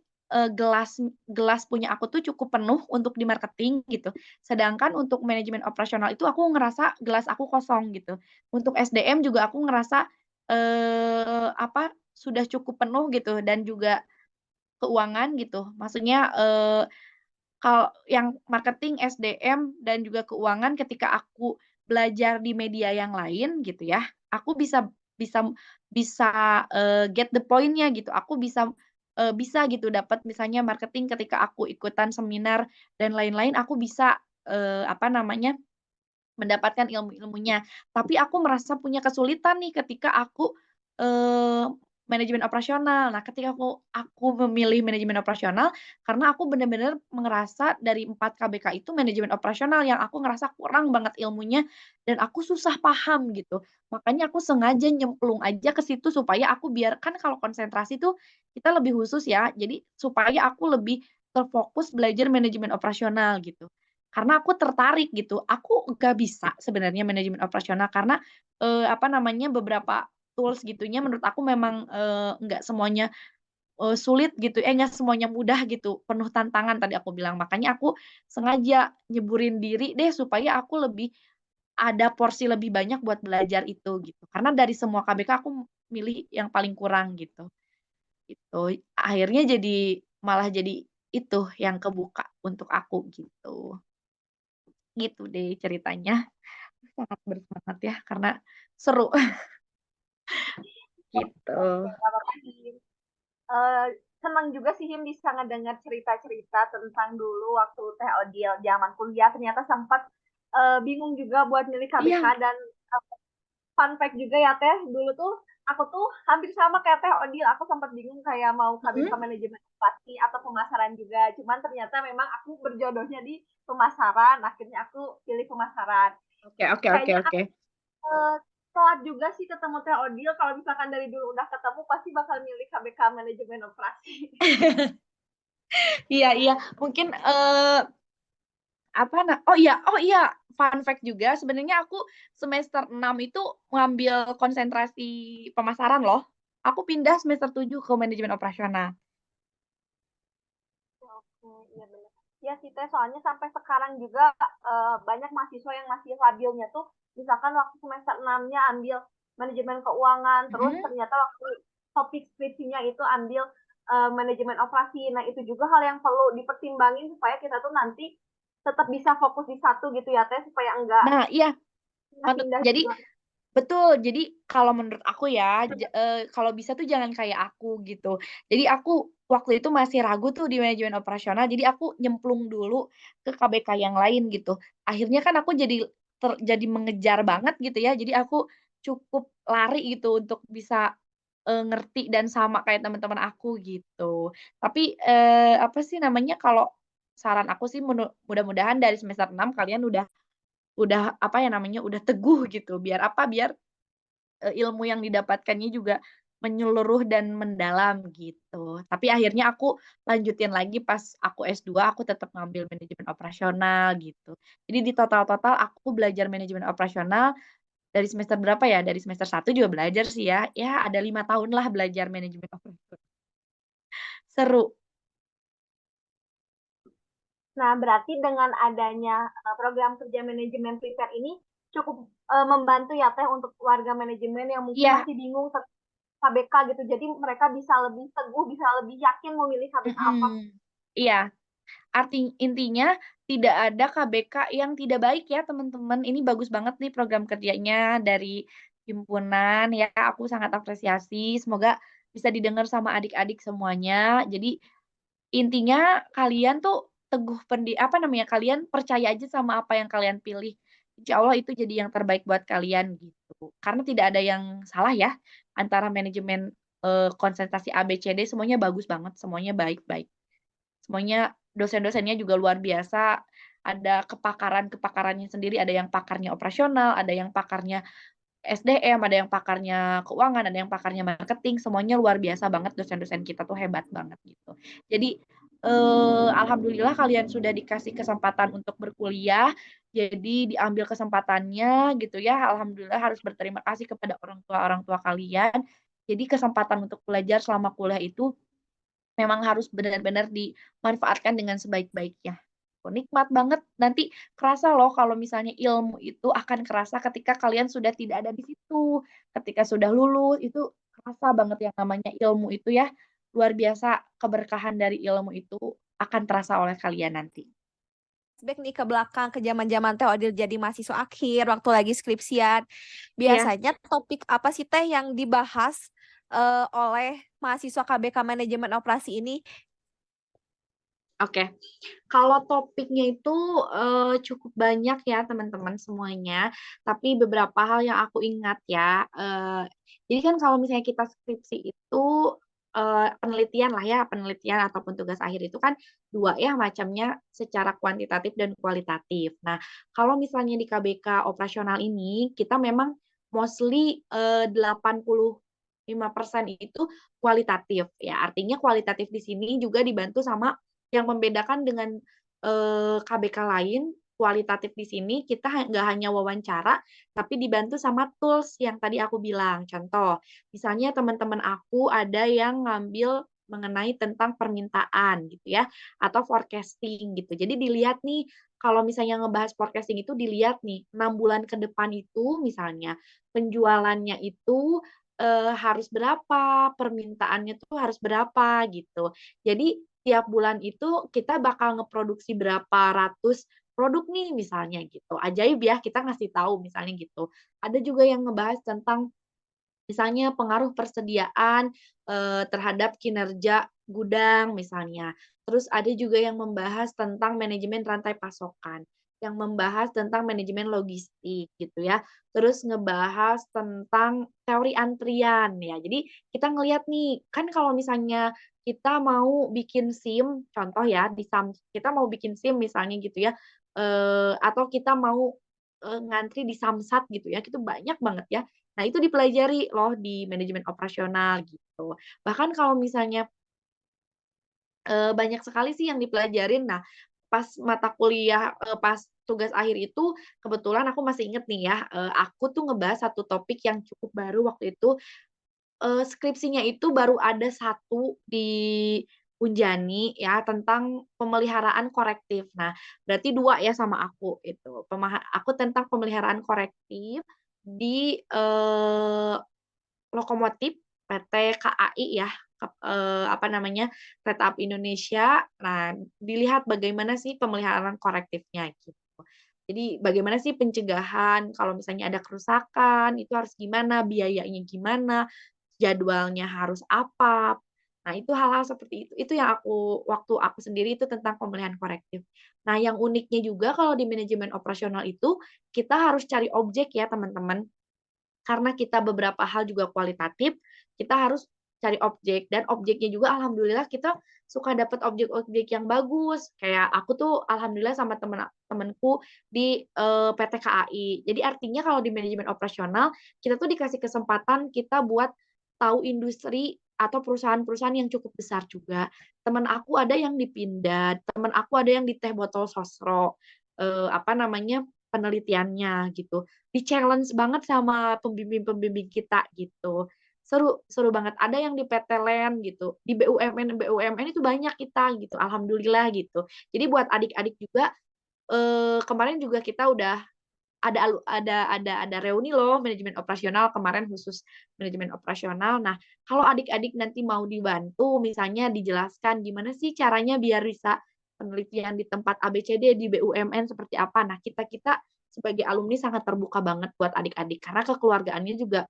gelas gelas punya aku tuh cukup penuh untuk di-marketing gitu, sedangkan untuk manajemen operasional itu aku ngerasa gelas aku kosong gitu. Untuk SDM juga aku ngerasa, apa, sudah cukup penuh gitu dan juga keuangan gitu, maksudnya, kalau yang marketing, SDM, dan juga keuangan ketika aku belajar di media yang lain gitu ya, aku bisa bisa, get the point-nya gitu. Aku bisa gitu dapat misalnya marketing ketika aku ikutan seminar dan lain-lain, aku bisa, apa namanya, mendapatkan ilmu-ilmunya. Tapi aku merasa punya kesulitan nih ketika aku, eee, manajemen operasional. Nah, ketika aku memilih manajemen operasional, karena aku bener-bener ngerasa dari 4 KBK itu manajemen operasional yang aku ngerasa kurang banget ilmunya dan aku susah paham gitu. Makanya aku sengaja nyemplung aja ke situ supaya aku biar kan kalau konsentrasi tuh kita lebih khusus ya, jadi supaya aku lebih terfokus belajar manajemen operasional gitu. Karena aku tertarik gitu, aku nggak bisa sebenarnya manajemen operasional karena, apa namanya, beberapa tools gitunya menurut aku memang, nggak semuanya, sulit gitu, nggak semuanya mudah gitu, penuh tantangan tadi aku bilang. Makanya aku sengaja nyeburin diri deh supaya aku lebih ada porsi lebih banyak buat belajar itu gitu. Karena dari semua KBK aku milih yang paling kurang gitu, gitu. Akhirnya malah jadi itu yang kebuka untuk aku gitu. Gitu deh ceritanya. Sangat bersemangat ya karena seru Oke, gitu. nggak apa-apa Him. Eh, Senang juga sih Him bisa ngedengar cerita-cerita tentang dulu waktu Teh Odil zaman kuliah, ternyata sempat bingung juga buat milih KBK. Iya, Dan fun fact juga ya Teh, dulu tuh aku tuh hampir sama kayak Teh Odil, aku sempat bingung kayak mau KBK mhm. manajemen operasi atau pemasaran juga, cuman ternyata memang aku berjodohnya di pemasaran, akhirnya aku pilih pemasaran. Oke, oke, oke, Kayaknya oke. telat juga sih ketemu Teh Odil. Kalau misalkan dari dulu udah ketemu, pasti bakal milih KBK Manajemen Operasi. Iya, iya. Mungkin oh iya, fun fact juga sebenarnya aku semester 6 itu ngambil konsentrasi pemasaran loh. Aku pindah semester 7 ke manajemen operasional. Oke, iya benar. Ya sih Teh, soalnya sampai sekarang juga banyak mahasiswa yang masih labilnya tuh, misalkan waktu semester 6-nya ambil manajemen keuangan, terus Mhm. ternyata waktu topik skripsinya itu ambil manajemen operasi. Nah, itu juga hal yang perlu dipertimbangin supaya kita tuh nanti tetap bisa fokus di satu gitu ya Teh, supaya enggak Nah, iya, pindah-pindah jadi juga. betul. Jadi kalau menurut aku ya, kalau bisa tuh jangan kayak aku gitu. Jadi aku waktu itu masih ragu tuh di manajemen operasional, jadi aku nyemplung dulu ke KBK yang lain gitu. Akhirnya kan aku jadi mengejar banget gitu ya, jadi aku cukup lari gitu untuk bisa, ngerti dan sama kayak teman-teman aku gitu. Tapi, apa sih namanya, kalau saran aku sih mudah-mudahan dari semester 6 kalian udah apa ya namanya, udah teguh gitu. Biar apa, biar ilmu yang didapatkannya juga menyeluruh dan mendalam gitu. Tapi akhirnya aku lanjutin lagi pas aku S2, aku tetap ngambil manajemen operasional gitu. Jadi di total-total aku belajar manajemen operasional dari semester berapa ya, dari semester 1 juga belajar sih ya, ya ada 5 tahun lah belajar manajemen operasional. Seru. Nah, berarti dengan adanya program kerja manajemen prepare ini cukup membantu ya Teh untuk warga manajemen yang mungkin Iya, masih bingung KBK gitu. Jadi mereka bisa lebih teguh, bisa lebih yakin memilih KBK apa. mhm. Iya. Intinya tidak ada KBK yang tidak baik ya teman-teman, ini bagus banget nih program kerjanya dari himpunan ya, aku sangat apresiasi, semoga bisa didengar sama adik-adik semuanya. Jadi intinya kalian tuh apa namanya, kalian percaya aja sama apa yang kalian pilih. Insya Allah itu jadi yang terbaik buat kalian gitu. Karena tidak ada yang salah ya antara manajemen, konsentrasi A, B, C, D semuanya bagus banget, semuanya baik-baik. Semuanya dosen-dosennya juga luar biasa, ada kepakaran-kepakarannya sendiri, ada yang pakarnya operasional, ada yang pakarnya SDM, ada yang pakarnya keuangan, ada yang pakarnya marketing, semuanya luar biasa banget dosen-dosen kita tuh hebat banget gitu. Jadi, alhamdulillah kalian sudah dikasih kesempatan untuk berkuliah, jadi diambil kesempatannya gitu ya, alhamdulillah harus berterima kasih kepada orang tua kalian. Jadi kesempatan untuk belajar selama kuliah itu memang harus benar-benar dimanfaatkan dengan sebaik-baiknya. Oh, nikmat banget, nanti kerasa loh kalau misalnya ilmu itu akan kerasa ketika kalian sudah tidak ada di situ, ketika sudah lulus, itu kerasa banget yang namanya ilmu itu ya, luar biasa keberkahan dari ilmu itu akan terasa oleh kalian nanti. Flashback nih ke belakang ke zaman-zaman Teh Odil jadi mahasiswa akhir waktu lagi skripsian. Iya. Biasanya topik apa sih Teh yang dibahas oleh mahasiswa KBK Manajemen Operasi ini? Oke, kalau topiknya itu, cukup banyak ya teman-teman semuanya, tapi beberapa hal yang aku ingat ya, jadi kan kalau misalnya kita skripsi itu, penelitian lah ya, penelitian ataupun tugas akhir itu kan 2 ya macamnya, secara kuantitatif dan kualitatif. Nah, kalau misalnya di KBK operasional ini, kita memang mostly, 85% itu kualitatif ya, artinya kualitatif di sini juga dibantu sama yang membedakan dengan, KBK lain, kualitatif di sini kita nggak hanya wawancara, tapi dibantu sama tools yang tadi aku bilang. Contoh, misalnya teman-teman aku ada yang ngambil mengenai tentang permintaan gitu ya, atau forecasting gitu. Jadi dilihat nih, kalau misalnya ngebahas forecasting itu dilihat nih, 6 bulan ke depan itu misalnya, penjualannya itu, harus berapa, permintaannya tuh harus berapa gitu. Jadi tiap bulan itu kita bakal ngeproduksi berapa ratus produk nih misalnya gitu. Ajaib ya kita ngasih tahu misalnya gitu. Ada juga yang ngebahas tentang misalnya pengaruh persediaan, terhadap kinerja gudang misalnya. Terus ada juga yang membahas tentang manajemen rantai pasokan, yang membahas tentang manajemen logistik gitu ya. Terus ngebahas tentang teori antrian ya. Jadi kita ngelihat nih, kan kalau misalnya kita mau bikin SIM, contoh ya kita mau bikin SIM misalnya gitu ya, atau kita mau, ngantri di Samsat gitu ya, itu banyak banget ya Nah, itu dipelajari loh di manajemen operasional gitu. Bahkan kalau misalnya banyak sekali sih yang dipelajarin. Nah, pas mata kuliah, pas tugas akhir itu kebetulan aku masih inget nih ya, aku tuh ngebahas satu topik yang cukup baru waktu itu, skripsinya itu baru ada satu di Unjani ya, tentang pemeliharaan korektif. Nah, berarti 2 ya sama aku itu, aku tentang pemeliharaan korektif di, lokomotif PT KAI ya, apa namanya, Kereta Api Indonesia. Nah, dilihat bagaimana sih pemeliharaan korektifnya gitu. Jadi bagaimana sih pencegahan kalau misalnya ada kerusakan, itu harus gimana, biayanya gimana, jadwalnya harus apa. Nah, itu hal-hal seperti itu yang waktu aku sendiri itu tentang pemilihan korektif. Nah, yang uniknya juga kalau di manajemen operasional itu, kita harus cari objek ya teman-teman. Karena kita beberapa hal juga kualitatif, kita harus cari objek dan objeknya juga alhamdulillah kita suka dapat objek-objek yang bagus. Kayak aku tuh alhamdulillah sama temenku di, PT KAI. Jadi artinya kalau di manajemen operasional, kita tuh dikasih kesempatan kita buat tahu industri atau perusahaan-perusahaan yang cukup besar juga. Temen aku ada yang di Pindad, temen aku ada yang di Teh Botol Sosro, apa namanya, penelitiannya gitu. Di-challenge banget sama pembimbing-pembimbing kita gitu. Seru seru banget. Ada yang di PT LEN gitu, di BUMN itu banyak kita gitu, alhamdulillah gitu. Jadi buat adik-adik juga, kemarin juga kita udah ada reuni loh manajemen operasional kemarin khusus manajemen operasional. Nah, kalau adik-adik nanti mau dibantu misalnya dijelaskan gimana sih caranya biar bisa penelitian di tempat ABCD di BUMN seperti apa. Nah, kita sebagai alumni sangat terbuka banget buat adik-adik karena kekeluargaannya juga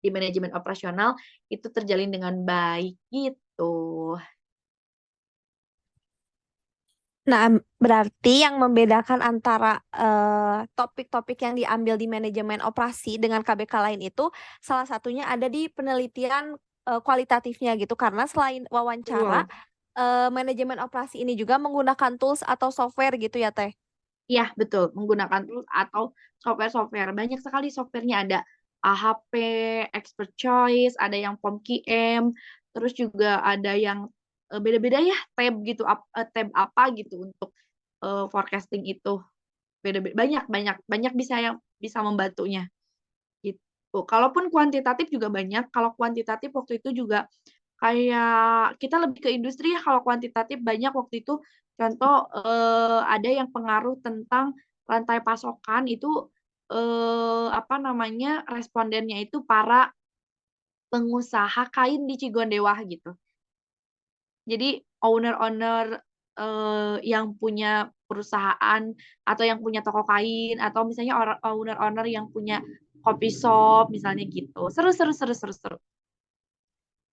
di manajemen operasional itu terjalin dengan baik gitu. Nah, berarti yang membedakan antara topik-topik yang diambil di manajemen operasi dengan KBK lain itu salah satunya ada di penelitian kualitatifnya gitu. Karena selain wawancara, Betul. manajemen operasi ini juga menggunakan tools atau software gitu ya, Teh? Iya, betul, menggunakan tools atau software-software. Banyak sekali software-nya, ada AHP, Expert Choice, ada yang PomQM, terus juga ada yang, beda-beda ya tab gitu, tab apa gitu untuk, forecasting itu, banyak banyak banyak yang bisa membantunya, gitu. Kalaupun kuantitatif juga banyak, kalau kuantitatif waktu itu juga kayak kita lebih ke industri ya, kalau kuantitatif banyak waktu itu contoh, ada yang pengaruh tentang rantai pasokan itu, apa namanya, respondennya itu para pengusaha kain di Cigondewah gitu. Jadi owner-owner, yang punya perusahaan atau yang punya toko kain atau misalnya owner-owner yang punya coffee shop misalnya gitu. Seru seru seru seru seru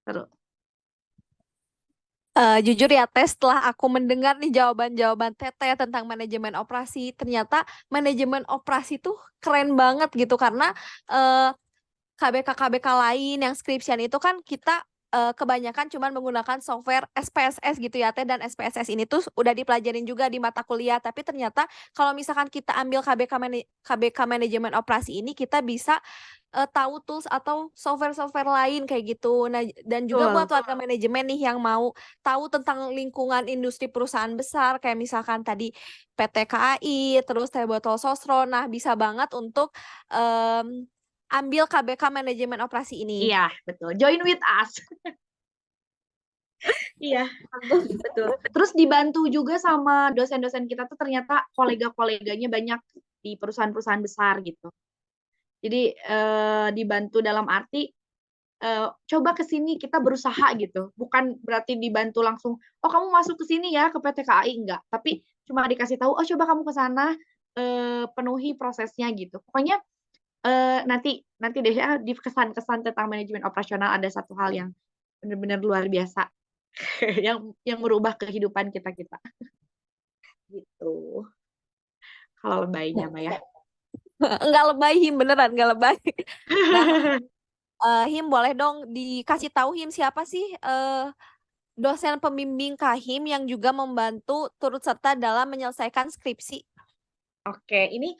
seru. Jujur ya, Tes, setelah aku mendengar nih jawaban-jawaban Teteh tentang manajemen operasi, ternyata manajemen operasi tuh keren banget gitu karena eh, KBK-KBK lain yang skripsian itu kan kita kebanyakan cuman menggunakan software SPSS gitu ya, Teh, dan SPSS ini tuh udah dipelajarin juga di mata kuliah, tapi ternyata kalau misalkan kita ambil KBK manajemen operasi ini kita bisa tahu tools atau software-software lain kayak gitu. Nah, dan juga buat Betul. warga manajemen nih yang mau tahu tentang lingkungan industri perusahaan besar kayak misalkan tadi PT KAI, terus Teh Botol Sosro. Nah, bisa banget untuk ambil KBK manajemen operasi ini. Iya, betul. Join with us. Iya, betul. Terus dibantu juga sama dosen-dosen kita tuh ternyata kolega-koleganya banyak di perusahaan-perusahaan besar gitu. Jadi, dibantu dalam arti, coba ke sini kita berusaha gitu, bukan berarti dibantu langsung, "Oh kamu masuk ke sini ya, ke PT KAI," enggak. Tapi cuma dikasih tahu, "Oh coba kamu ke sana, penuhi prosesnya," gitu. Pokoknya, nanti nanti deh ya di kesan-kesan tentang manajemen operasional ada satu hal yang benar-benar luar biasa, yang merubah kehidupan kita-kita, gitu. Kalau lebaynya mah ya. Enggak lebay, Him, beneran enggak lebay. Nah, Him, boleh dong dikasih tahu, Him, siapa sih dosen pembimbing Kahim yang juga membantu turut serta dalam menyelesaikan skripsi? Oke, ini,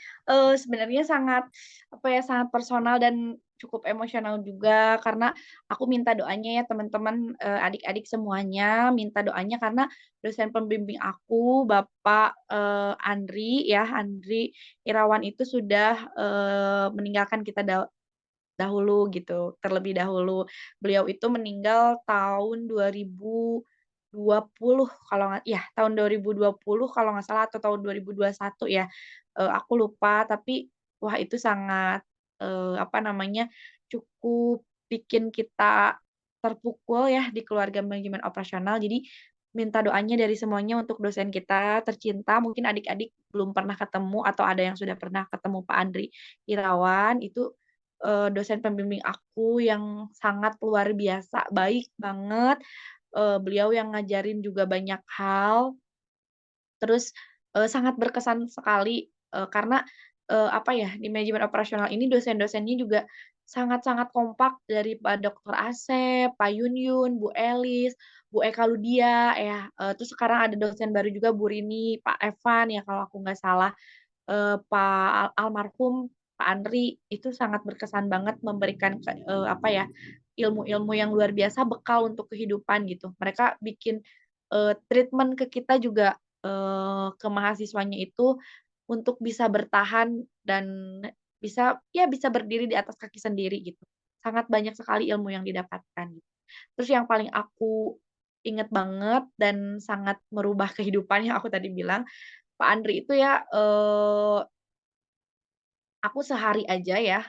sebenarnya sangat, apa ya, sangat personal dan cukup emosional juga karena aku minta doanya ya teman-teman, adik-adik semuanya minta doanya karena dosen pembimbing aku Bapak, Andri ya, Andri Irawan itu sudah, meninggalkan kita dahulu gitu, terlebih dahulu. Beliau itu meninggal tahun 2020 kalau nggak ya tahun 2020 kalau nggak salah atau tahun 2021 ya, aku lupa tapi wah itu sangat, apa namanya, cukup bikin kita terpukul ya di keluarga manajemen operasional. Jadi minta doanya dari semuanya untuk dosen kita tercinta, mungkin adik-adik belum pernah ketemu atau ada yang sudah pernah ketemu Pak Andri Irawan, itu dosen pembimbing aku yang sangat luar biasa, baik banget, beliau yang ngajarin juga banyak hal, terus, sangat berkesan sekali, karena, apa ya, di manajemen operasional ini dosen-dosennya juga sangat-sangat kompak dari Pak Dokter Asep, Pak Yunyun, Bu Elis, Bu Eka Ludia ya, terus sekarang ada dosen baru juga Bu Rini, Pak Evan ya kalau aku nggak salah. Pak almarhum Pak Andri itu sangat berkesan banget memberikan apa ya, ilmu-ilmu yang luar biasa bekal untuk kehidupan gitu. Mereka bikin, treatment ke kita juga, ke mahasiswanya itu untuk bisa bertahan dan bisa berdiri di atas kaki sendiri gitu. Sangat banyak sekali ilmu yang didapatkan gitu. Terus yang paling aku inget banget dan sangat merubah kehidupan yang aku tadi bilang, Pak Andri itu ya, aku sehari aja ya,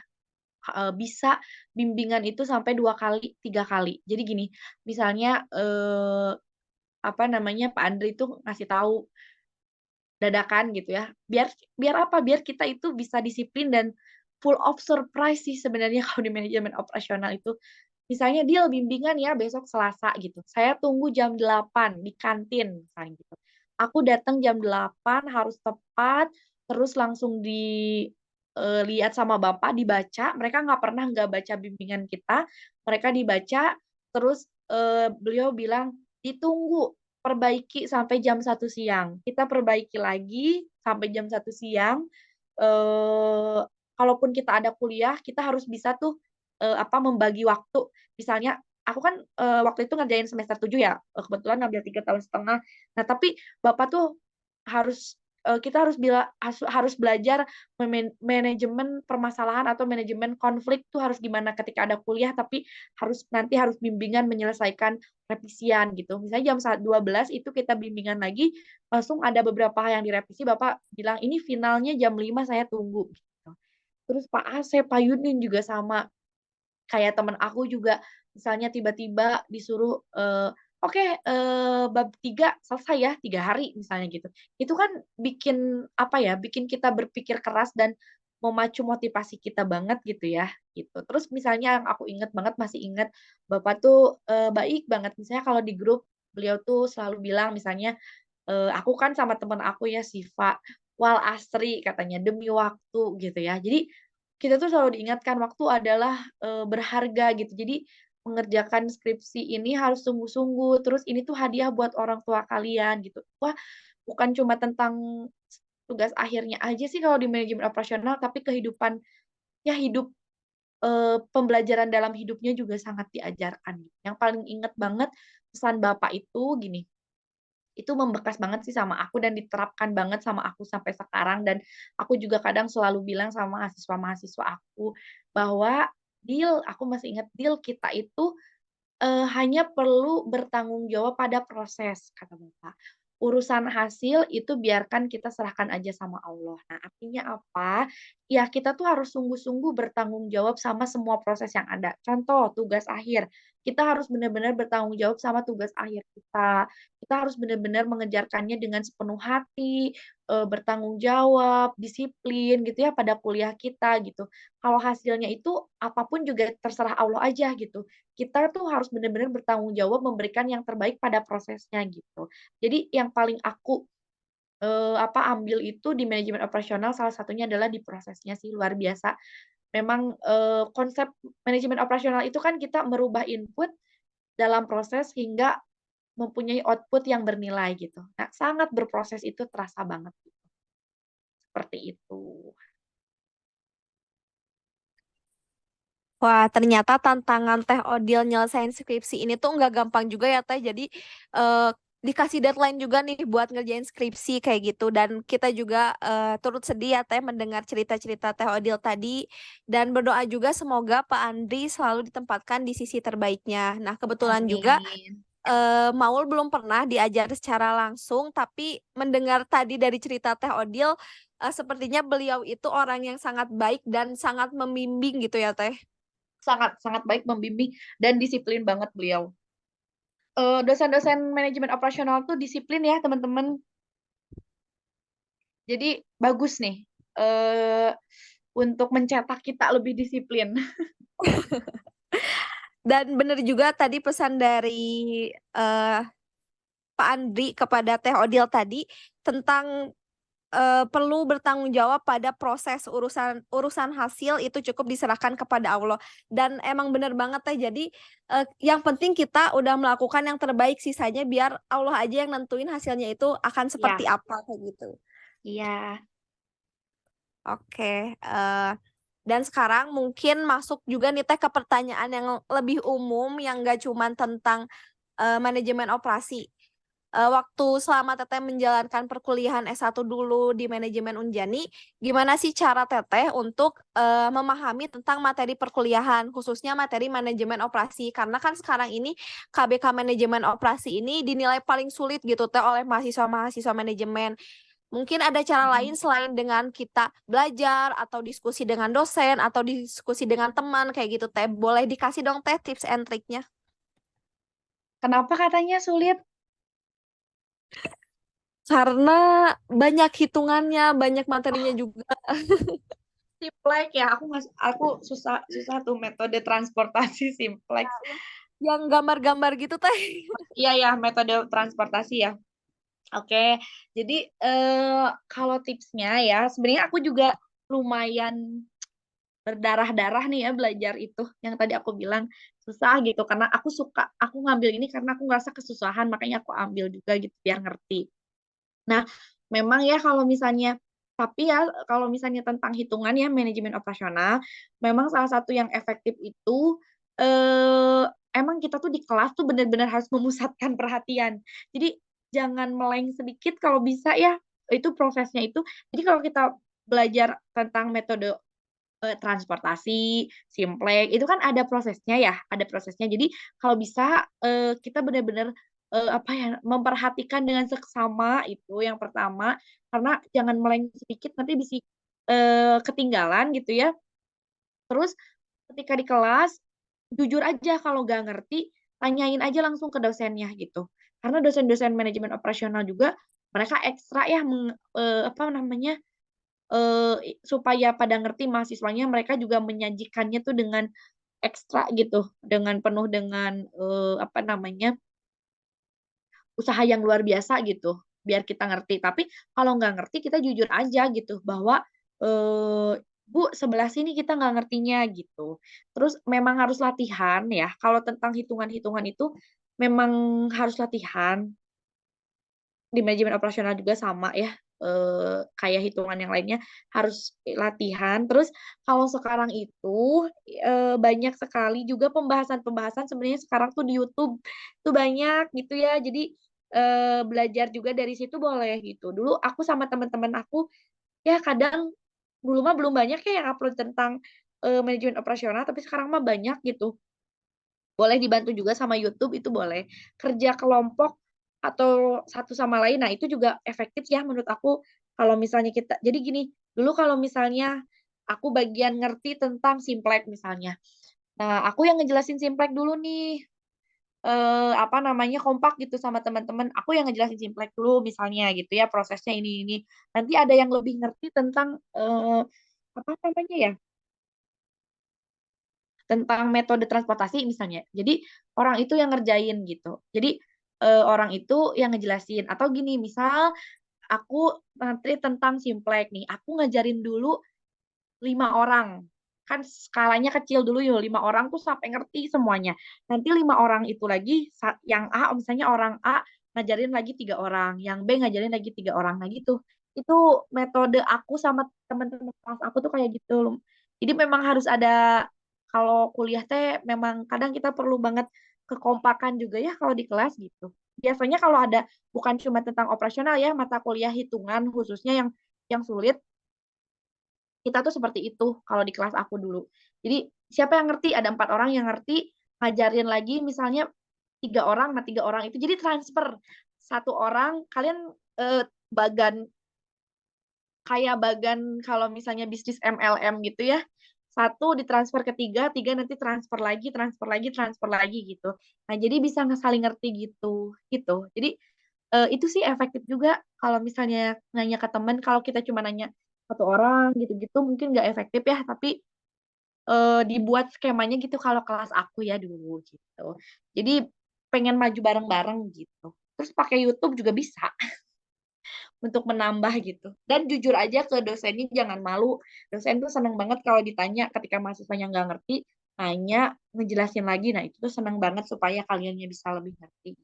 bisa bimbingan itu sampai 2 kali, 3 kali. Jadi gini, misalnya, apa namanya, Pak Andri itu ngasih tahu dadakan gitu ya, biar biar apa, biar kita itu bisa disiplin dan full of surprise sih sebenarnya kalau di manajemen operasional itu. Misalnya deal bimbingan ya besok Selasa gitu, saya tunggu jam 8 di kantin misalnya gitu. Aku datang jam 8 harus tepat, terus langsung lihat sama bapak, dibaca, mereka nggak pernah nggak baca bimbingan kita, mereka dibaca, terus, beliau bilang, "Ditunggu, perbaiki sampai jam 1 siang." Kita perbaiki lagi sampai jam 1 siang, eee, kalaupun kita ada kuliah, kita harus bisa tuh, apa, membagi waktu. Misalnya aku kan, waktu itu ngerjain semester 7 ya, kebetulan ngambil 3 tahun setengah. Nah, tapi Bapak tuh kita harus belajar manajemen permasalahan atau manajemen konflik tuh harus gimana ketika ada kuliah, tapi harus bimbingan menyelesaikan revisian gitu. Misalnya jam 12 itu kita bimbingan lagi, langsung ada beberapa hal yang direvisi, Bapak bilang, "Ini finalnya jam 5 saya tunggu," gitu. Terus Pak Asep, Pak Yudin juga sama. Kayak temen aku juga misalnya tiba-tiba disuruh, "Oke, bab 3 selesai ya 3 hari," misalnya gitu. Itu kan bikin, apa ya, bikin kita berpikir keras dan memacu motivasi kita banget gitu ya, gitu. Terus misalnya yang aku inget banget, masih inget Bapak tuh, baik banget. Misalnya kalau di grup beliau tuh selalu bilang misalnya, aku kan sama temen aku ya, Siva, "Wal asri," katanya, "demi waktu," gitu ya. Jadi, kita tuh selalu diingatkan waktu adalah, berharga gitu. Jadi, mengerjakan skripsi ini harus sungguh-sungguh, terus ini tuh hadiah buat orang tua kalian gitu. Wah, bukan cuma tentang tugas akhirnya aja sih kalau di manajemen operasional, tapi kehidupan ya hidup, pembelajaran dalam hidupnya juga sangat diajarkan. Yang paling inget banget pesan Bapak itu gini, itu membekas banget sih sama aku dan diterapkan banget sama aku sampai sekarang dan aku juga kadang selalu bilang sama mahasiswa-mahasiswa aku bahwa, "Deal," aku masih ingat, "Deal kita itu hanya perlu bertanggung jawab pada proses," kata Bapak. "Urusan hasil itu biarkan kita serahkan aja sama Allah." Nah, artinya apa? Ya kita tuh harus sungguh-sungguh bertanggung jawab sama semua proses yang ada. Contoh, tugas akhir, kita harus benar-benar bertanggung jawab sama tugas akhir kita. Kita harus benar-benar mengejarkannya dengan sepenuh hati, bertanggung jawab, disiplin gitu ya pada kuliah kita gitu. Kalau hasilnya itu apapun juga terserah Allah aja gitu. Kita tuh harus benar-benar bertanggung jawab memberikan yang terbaik pada prosesnya gitu. Jadi yang paling aku, apa, ambil itu di manajemen operasional salah satunya adalah di prosesnya sih luar biasa. Memang, konsep manajemen operasional itu kan kita merubah input dalam proses hingga mempunyai output yang bernilai gitu. Nah, sangat berproses itu terasa banget gitu, seperti itu. Wah, ternyata tantangan Teh Odil nyelesain skripsi ini tuh nggak gampang juga ya Teh. Jadi eh, dikasih deadline juga nih buat ngerjain skripsi kayak gitu. Dan kita juga turut sedih ya Teh mendengar cerita-cerita Teh Odil tadi. Dan berdoa juga semoga Pak Andri selalu ditempatkan di sisi terbaiknya. Nah, kebetulan juga Amin. Maul belum pernah diajar secara langsung, tapi mendengar tadi dari cerita Teh Odil, sepertinya beliau itu orang yang sangat baik dan sangat membimbing gitu ya Teh. Sangat sangat baik membimbing dan disiplin banget beliau. Dosen-dosen manajemen operasional tuh disiplin ya teman-teman. Jadi bagus nih eh untuk mencetak kita lebih disiplin. Dan bener juga tadi pesan dari eh, Pak Andri kepada Teh Odil tadi tentang perlu bertanggung jawab pada proses urusan urusan hasil itu cukup diserahkan kepada Allah. Dan emang bener banget Teh. Jadi yang penting kita udah melakukan yang terbaik, sisanya biar Allah aja yang nentuin hasilnya itu akan seperti Ya, apa kayak gitu. iya. Oke, dan sekarang mungkin masuk juga nih Teh ke pertanyaan yang lebih umum yang gak cuman tentang manajemen operasi. Waktu selama Teteh menjalankan perkuliahan S1 dulu di manajemen Unjani, gimana sih cara Teteh untuk memahami tentang materi perkuliahan, khususnya materi manajemen operasi? Karena kan sekarang ini KBK manajemen operasi ini dinilai paling sulit gitu Teh oleh mahasiswa-mahasiswa manajemen. Mungkin ada cara lain selain dengan kita belajar atau diskusi dengan dosen atau diskusi dengan teman kayak gitu Teh. Boleh dikasih dong Teh tips and triknya? Kenapa katanya sulit? Karena banyak hitungannya, banyak materinya juga. Simplex ya, aku susah susah tuh metode transportasi simplex. Yang gambar-gambar gitu Teh. Iya ya, metode transportasi ya. Oke, jadi kalau tipsnya ya, sebenarnya aku juga lumayan berdarah-darah nih ya belajar itu yang tadi aku bilang susah gitu karena aku ngambil ini karena aku ngerasa kesusahan makanya aku ambil juga gitu biar ngerti. Nah, memang ya kalau misalnya tapi ya kalau misalnya tentang hitungan ya manajemen operasional, memang salah satu yang efektif itu eh emang kita tuh di kelas tuh benar-benar harus memusatkan perhatian. Jadi jangan meleng sedikit kalau bisa ya itu prosesnya itu. Jadi kalau kita belajar tentang metode transportasi, Simplex, itu kan ada prosesnya ya, ada prosesnya. Jadi kalau bisa kita benar-benar apa ya, memperhatikan dengan seksama itu yang pertama, karena jangan meleng sedikit nanti bisa ketinggalan gitu ya. Terus ketika di kelas jujur aja kalau nggak ngerti, tanyain aja langsung ke dosennya gitu. Karena dosen-dosen manajemen operasional juga mereka ekstra ya apa namanya supaya pada ngerti mahasiswanya, mereka juga menyajikannya tuh dengan ekstra gitu, dengan penuh dengan, apa namanya, usaha yang luar biasa gitu, biar kita ngerti. Tapi kalau nggak ngerti kita jujur aja gitu bahwa, "Bu, sebelah sini kita nggak ngertinya," gitu. Terus memang harus latihan ya, kalau tentang hitungan-hitungan itu memang harus latihan. Di manajemen operasional juga sama ya, kayak hitungan yang lainnya harus latihan. Terus kalau sekarang itu, banyak sekali juga pembahasan-pembahasan sebenarnya sekarang tuh di YouTube tuh banyak gitu ya. Jadi, belajar juga dari situ boleh gitu. Dulu aku sama teman-teman aku, ya kadang dulu mah belum banyak ya yang upload tentang, manajemen operasional, tapi sekarang mah banyak gitu. Boleh dibantu juga sama YouTube itu boleh. Kerja kelompok atau satu sama lain, nah itu juga efektif ya menurut aku kalau misalnya kita jadi gini, dulu kalau misalnya aku bagian ngerti tentang Simplex misalnya. Nah, aku yang ngejelasin Simplex dulu nih, apa namanya, kompak gitu sama teman-teman, aku yang ngejelasin Simplex dulu misalnya gitu ya, prosesnya ini. Nanti ada yang lebih ngerti tentang, apa namanya ya, tentang metode transportasi misalnya. Jadi orang itu yang ngerjain gitu. Jadi, orang itu yang ngejelasin atau gini, misal aku materi tentang Simplex nih, aku ngajarin dulu 5 orang, kan skalanya kecil dulu yuk, 5 orang tuh sampai ngerti semuanya. Nanti 5 orang itu lagi yang A misalnya orang A ngajarin lagi 3 orang, yang B ngajarin lagi 3 orang, nah gitu. Itu metode aku sama teman-teman kelas aku tuh kayak gitu. Jadi memang harus ada kalau kuliah teh memang kadang kita perlu banget kekompakan juga ya kalau di kelas gitu. Biasanya kalau ada bukan cuma tentang operasional ya, mata kuliah hitungan khususnya yang sulit, kita tuh seperti itu kalau di kelas aku dulu. Jadi siapa yang ngerti? Ada 4 orang yang ngerti, ngajarin lagi misalnya 3 orang, nah 3 orang itu jadi transfer. 1 orang kalian bagan kayak bagan kalau misalnya bisnis MLM gitu ya. Satu ditransfer ke tiga, tiga nanti transfer lagi, transfer lagi, transfer lagi gitu. Nah, jadi bisa saling ngerti gitu, gitu. Jadi itu sih efektif juga kalau misalnya nanya ke teman, kalau kita cuma nanya 1 orang gitu-gitu mungkin nggak efektif ya, tapi dibuat skemanya gitu kalau kelas aku ya dulu gitu. Jadi pengen maju bareng-bareng gitu. Terus pakai YouTube juga bisa untuk menambah gitu. Dan jujur aja ke dosennya jangan malu. Dosen tuh seneng banget kalau ditanya ketika mahasiswanya nggak ngerti, nanya, ngejelasin lagi. Nah, itu tuh seneng banget supaya kaliannya bisa lebih ngerti.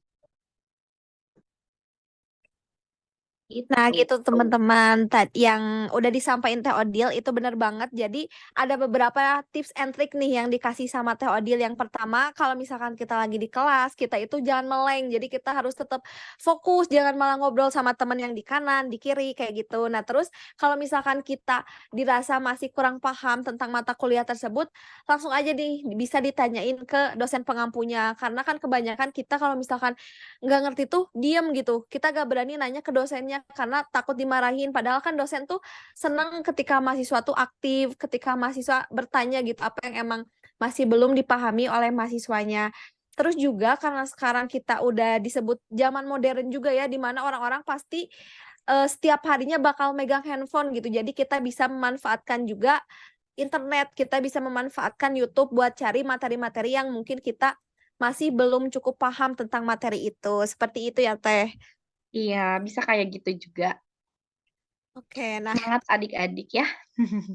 Nah Itu. gitu teman-teman, yang udah disampaikan Teh Odil itu benar banget. Jadi ada beberapa tips and trick nih yang dikasih sama Teh Odil. Yang pertama, kalau misalkan kita lagi di kelas, kita itu jangan meleng. Jadi kita harus tetap fokus, jangan malah ngobrol sama teman yang di kanan, di kiri kayak gitu. Nah terus kalau misalkan kita dirasa masih kurang paham tentang mata kuliah tersebut, langsung aja nih bisa ditanyain ke dosen pengampunya. Karena kan kebanyakan kita kalau misalkan nggak ngerti tuh diem gitu, kita gak berani nanya ke dosennya karena takut dimarahin, padahal kan dosen tuh seneng ketika mahasiswa tuh aktif, ketika mahasiswa bertanya gitu apa yang emang masih belum dipahami oleh mahasiswanya. Terus juga karena sekarang kita udah disebut zaman modern juga ya, dimana orang-orang pasti setiap harinya bakal megang handphone gitu, jadi kita bisa memanfaatkan juga internet, kita bisa memanfaatkan YouTube buat cari materi-materi yang mungkin kita masih belum cukup paham tentang materi itu. Seperti itu ya, Teh. Iya, bisa kayak gitu juga. Oke, nah Semangat adik-adik ya.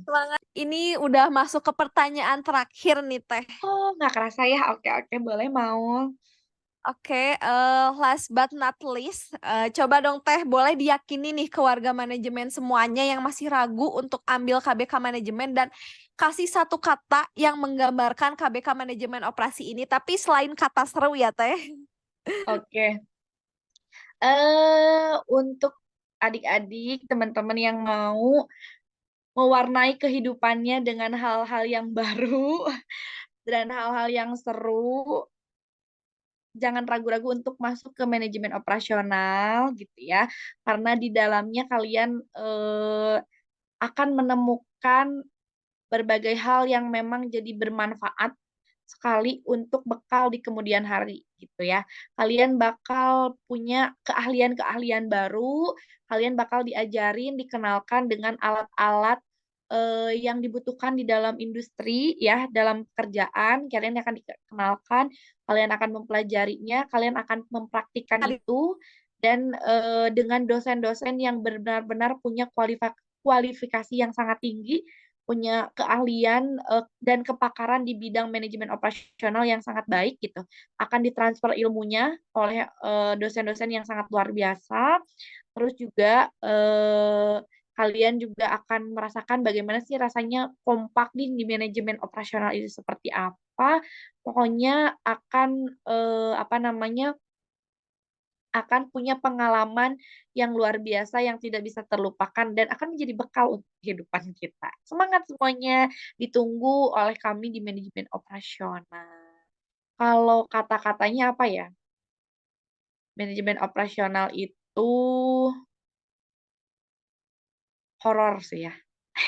semangat. Ini udah masuk ke pertanyaan terakhir nih, Teh. Oh, nggak kerasa ya. Oke, oke, boleh mau. Oke, last but not least, coba dong Teh, boleh diyakini nih ke warga manajemen semuanya yang masih ragu untuk ambil KBK manajemen dan kasih satu kata yang menggambarkan KBK manajemen operasi ini, tapi selain kata seru ya Teh. Oke. Untuk adik-adik, teman-teman yang mau mewarnai kehidupannya dengan hal-hal yang baru dan hal-hal yang seru, jangan ragu-ragu untuk masuk ke manajemen operasional gitu ya. Karena di dalamnya kalian akan menemukan berbagai hal yang memang jadi bermanfaat sekali untuk bekal di kemudian hari gitu ya. Kalian bakal punya keahlian-keahlian baru, kalian bakal diajarin, dikenalkan dengan alat-alat yang dibutuhkan di dalam industri ya, dalam pekerjaan, kalian akan dikenalkan, kalian akan mempelajarinya, kalian akan mempraktikkan itu dan dengan dosen-dosen yang benar-benar punya kualifikasi yang sangat tinggi, punya keahlian dan kepakaran di bidang manajemen operasional yang sangat baik gitu. Akan ditransfer ilmunya oleh dosen-dosen yang sangat luar biasa. Terus juga kalian juga akan merasakan bagaimana sih rasanya kompak di manajemen operasional itu seperti apa. Pokoknya akan apa namanya? Akan punya pengalaman yang luar biasa yang tidak bisa terlupakan dan akan menjadi bekal untuk kehidupan kita. Semangat semuanya, ditunggu oleh kami di manajemen operasional. Kalau kata-katanya apa ya? Manajemen operasional itu horor sih ya.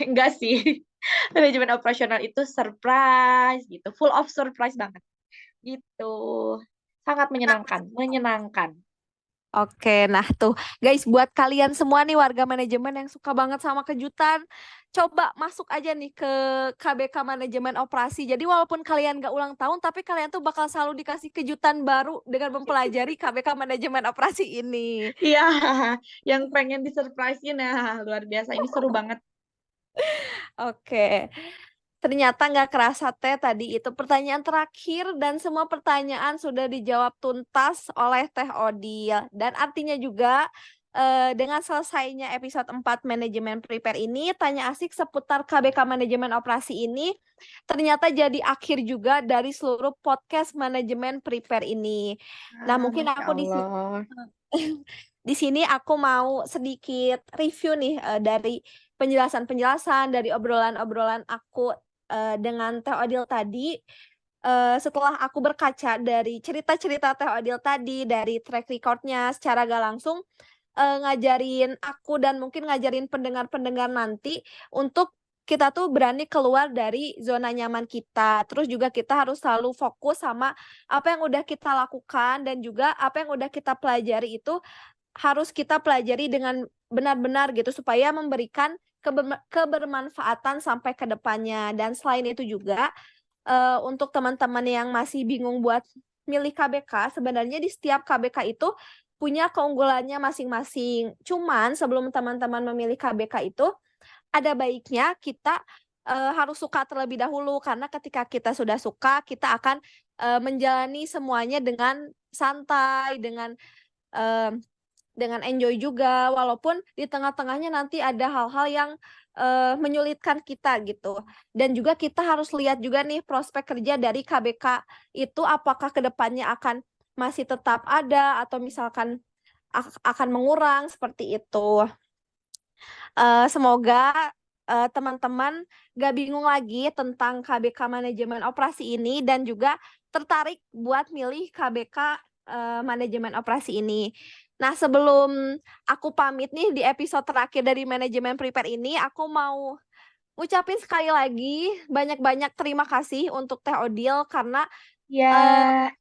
Enggak sih. Manajemen operasional itu surprise gitu, full of surprise banget. Gitu. Sangat menyenangkan, menyenangkan. Oke, nah tuh guys, buat kalian semua nih warga manajemen yang suka banget sama kejutan, coba masuk aja nih ke KBK manajemen operasi. Jadi walaupun kalian gak ulang tahun, tapi kalian tuh bakal selalu dikasih kejutan baru dengan mempelajari KBK manajemen operasi ini. Iya, yang pengen disurprisein ya luar biasa. Ini seru banget. Oke. Ternyata nggak kerasa Teh tadi itu pertanyaan terakhir dan semua pertanyaan sudah dijawab tuntas oleh Teh Odil. Dan artinya juga dengan selesainya episode 4 Manajemen Prepare ini, Tanya Asik seputar KBK Manajemen Operasi ini ternyata jadi akhir juga dari seluruh podcast Manajemen Prepare ini. Nah, mungkin Masya aku Allah. di sini aku mau sedikit review nih dari penjelasan-penjelasan dari obrolan-obrolan aku dengan Teh Odil tadi. Setelah aku berkaca dari cerita-cerita Teh Odil tadi, dari track recordnya secara gak langsung, ngajarin aku dan mungkin ngajarin pendengar-pendengar nanti untuk kita tuh berani keluar dari zona nyaman kita. Terus juga kita harus selalu fokus sama apa yang udah kita lakukan dan juga apa yang udah kita pelajari itu harus kita pelajari dengan benar-benar gitu supaya memberikan kebermanfaatan sampai ke depannya. Dan selain itu juga untuk teman-teman yang masih bingung buat milih KBK, sebenarnya di setiap KBK itu punya keunggulannya masing-masing. Cuman sebelum teman-teman memilih KBK itu, ada baiknya kita harus suka terlebih dahulu, karena ketika kita sudah suka, kita akan menjalani semuanya dengan santai, dengan enjoy juga, walaupun di tengah-tengahnya nanti ada hal-hal yang menyulitkan kita gitu. Dan juga kita harus lihat juga nih prospek kerja dari KBK itu apakah kedepannya akan masih tetap ada atau misalkan akan mengurang seperti itu. Semoga teman-teman gak bingung lagi tentang KBK Manajemen Operasi ini dan juga tertarik buat milih KBK Manajemen Operasi ini. Nah, sebelum aku pamit nih di episode terakhir dari Manajemen Prepare ini, aku mau ucapin sekali lagi banyak-banyak terima kasih untuk Teh Odil karena Ya,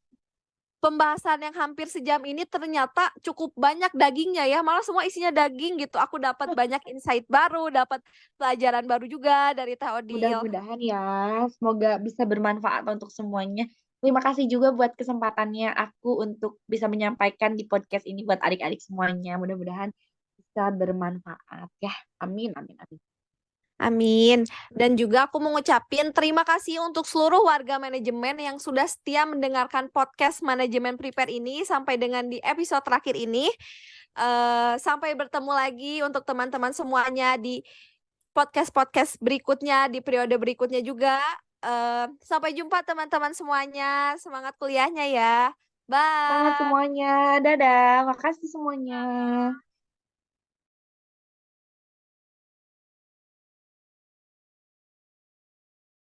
pembahasan yang hampir sejam ini ternyata cukup banyak dagingnya ya, malah semua isinya daging gitu. Aku dapat banyak insight baru, dapat pelajaran baru juga dari Teh Odil. mudah-mudahan ya. Semoga bisa bermanfaat untuk semuanya. Terima kasih juga buat kesempatannya aku untuk bisa menyampaikan di podcast ini buat adik-adik semuanya. Mudah-mudahan bisa bermanfaat ya. Amin, amin, amin. Amin. Dan juga aku mengucapin terima kasih untuk seluruh warga manajemen yang sudah setia mendengarkan podcast Manajemen Prepare ini sampai dengan di episode terakhir ini. Sampai bertemu lagi untuk teman-teman semuanya di podcast-podcast berikutnya, di periode berikutnya juga. Sampai jumpa teman-teman semuanya. Semangat kuliahnya ya. Semangat Bye. semuanya. Dadah. Makasih semuanya.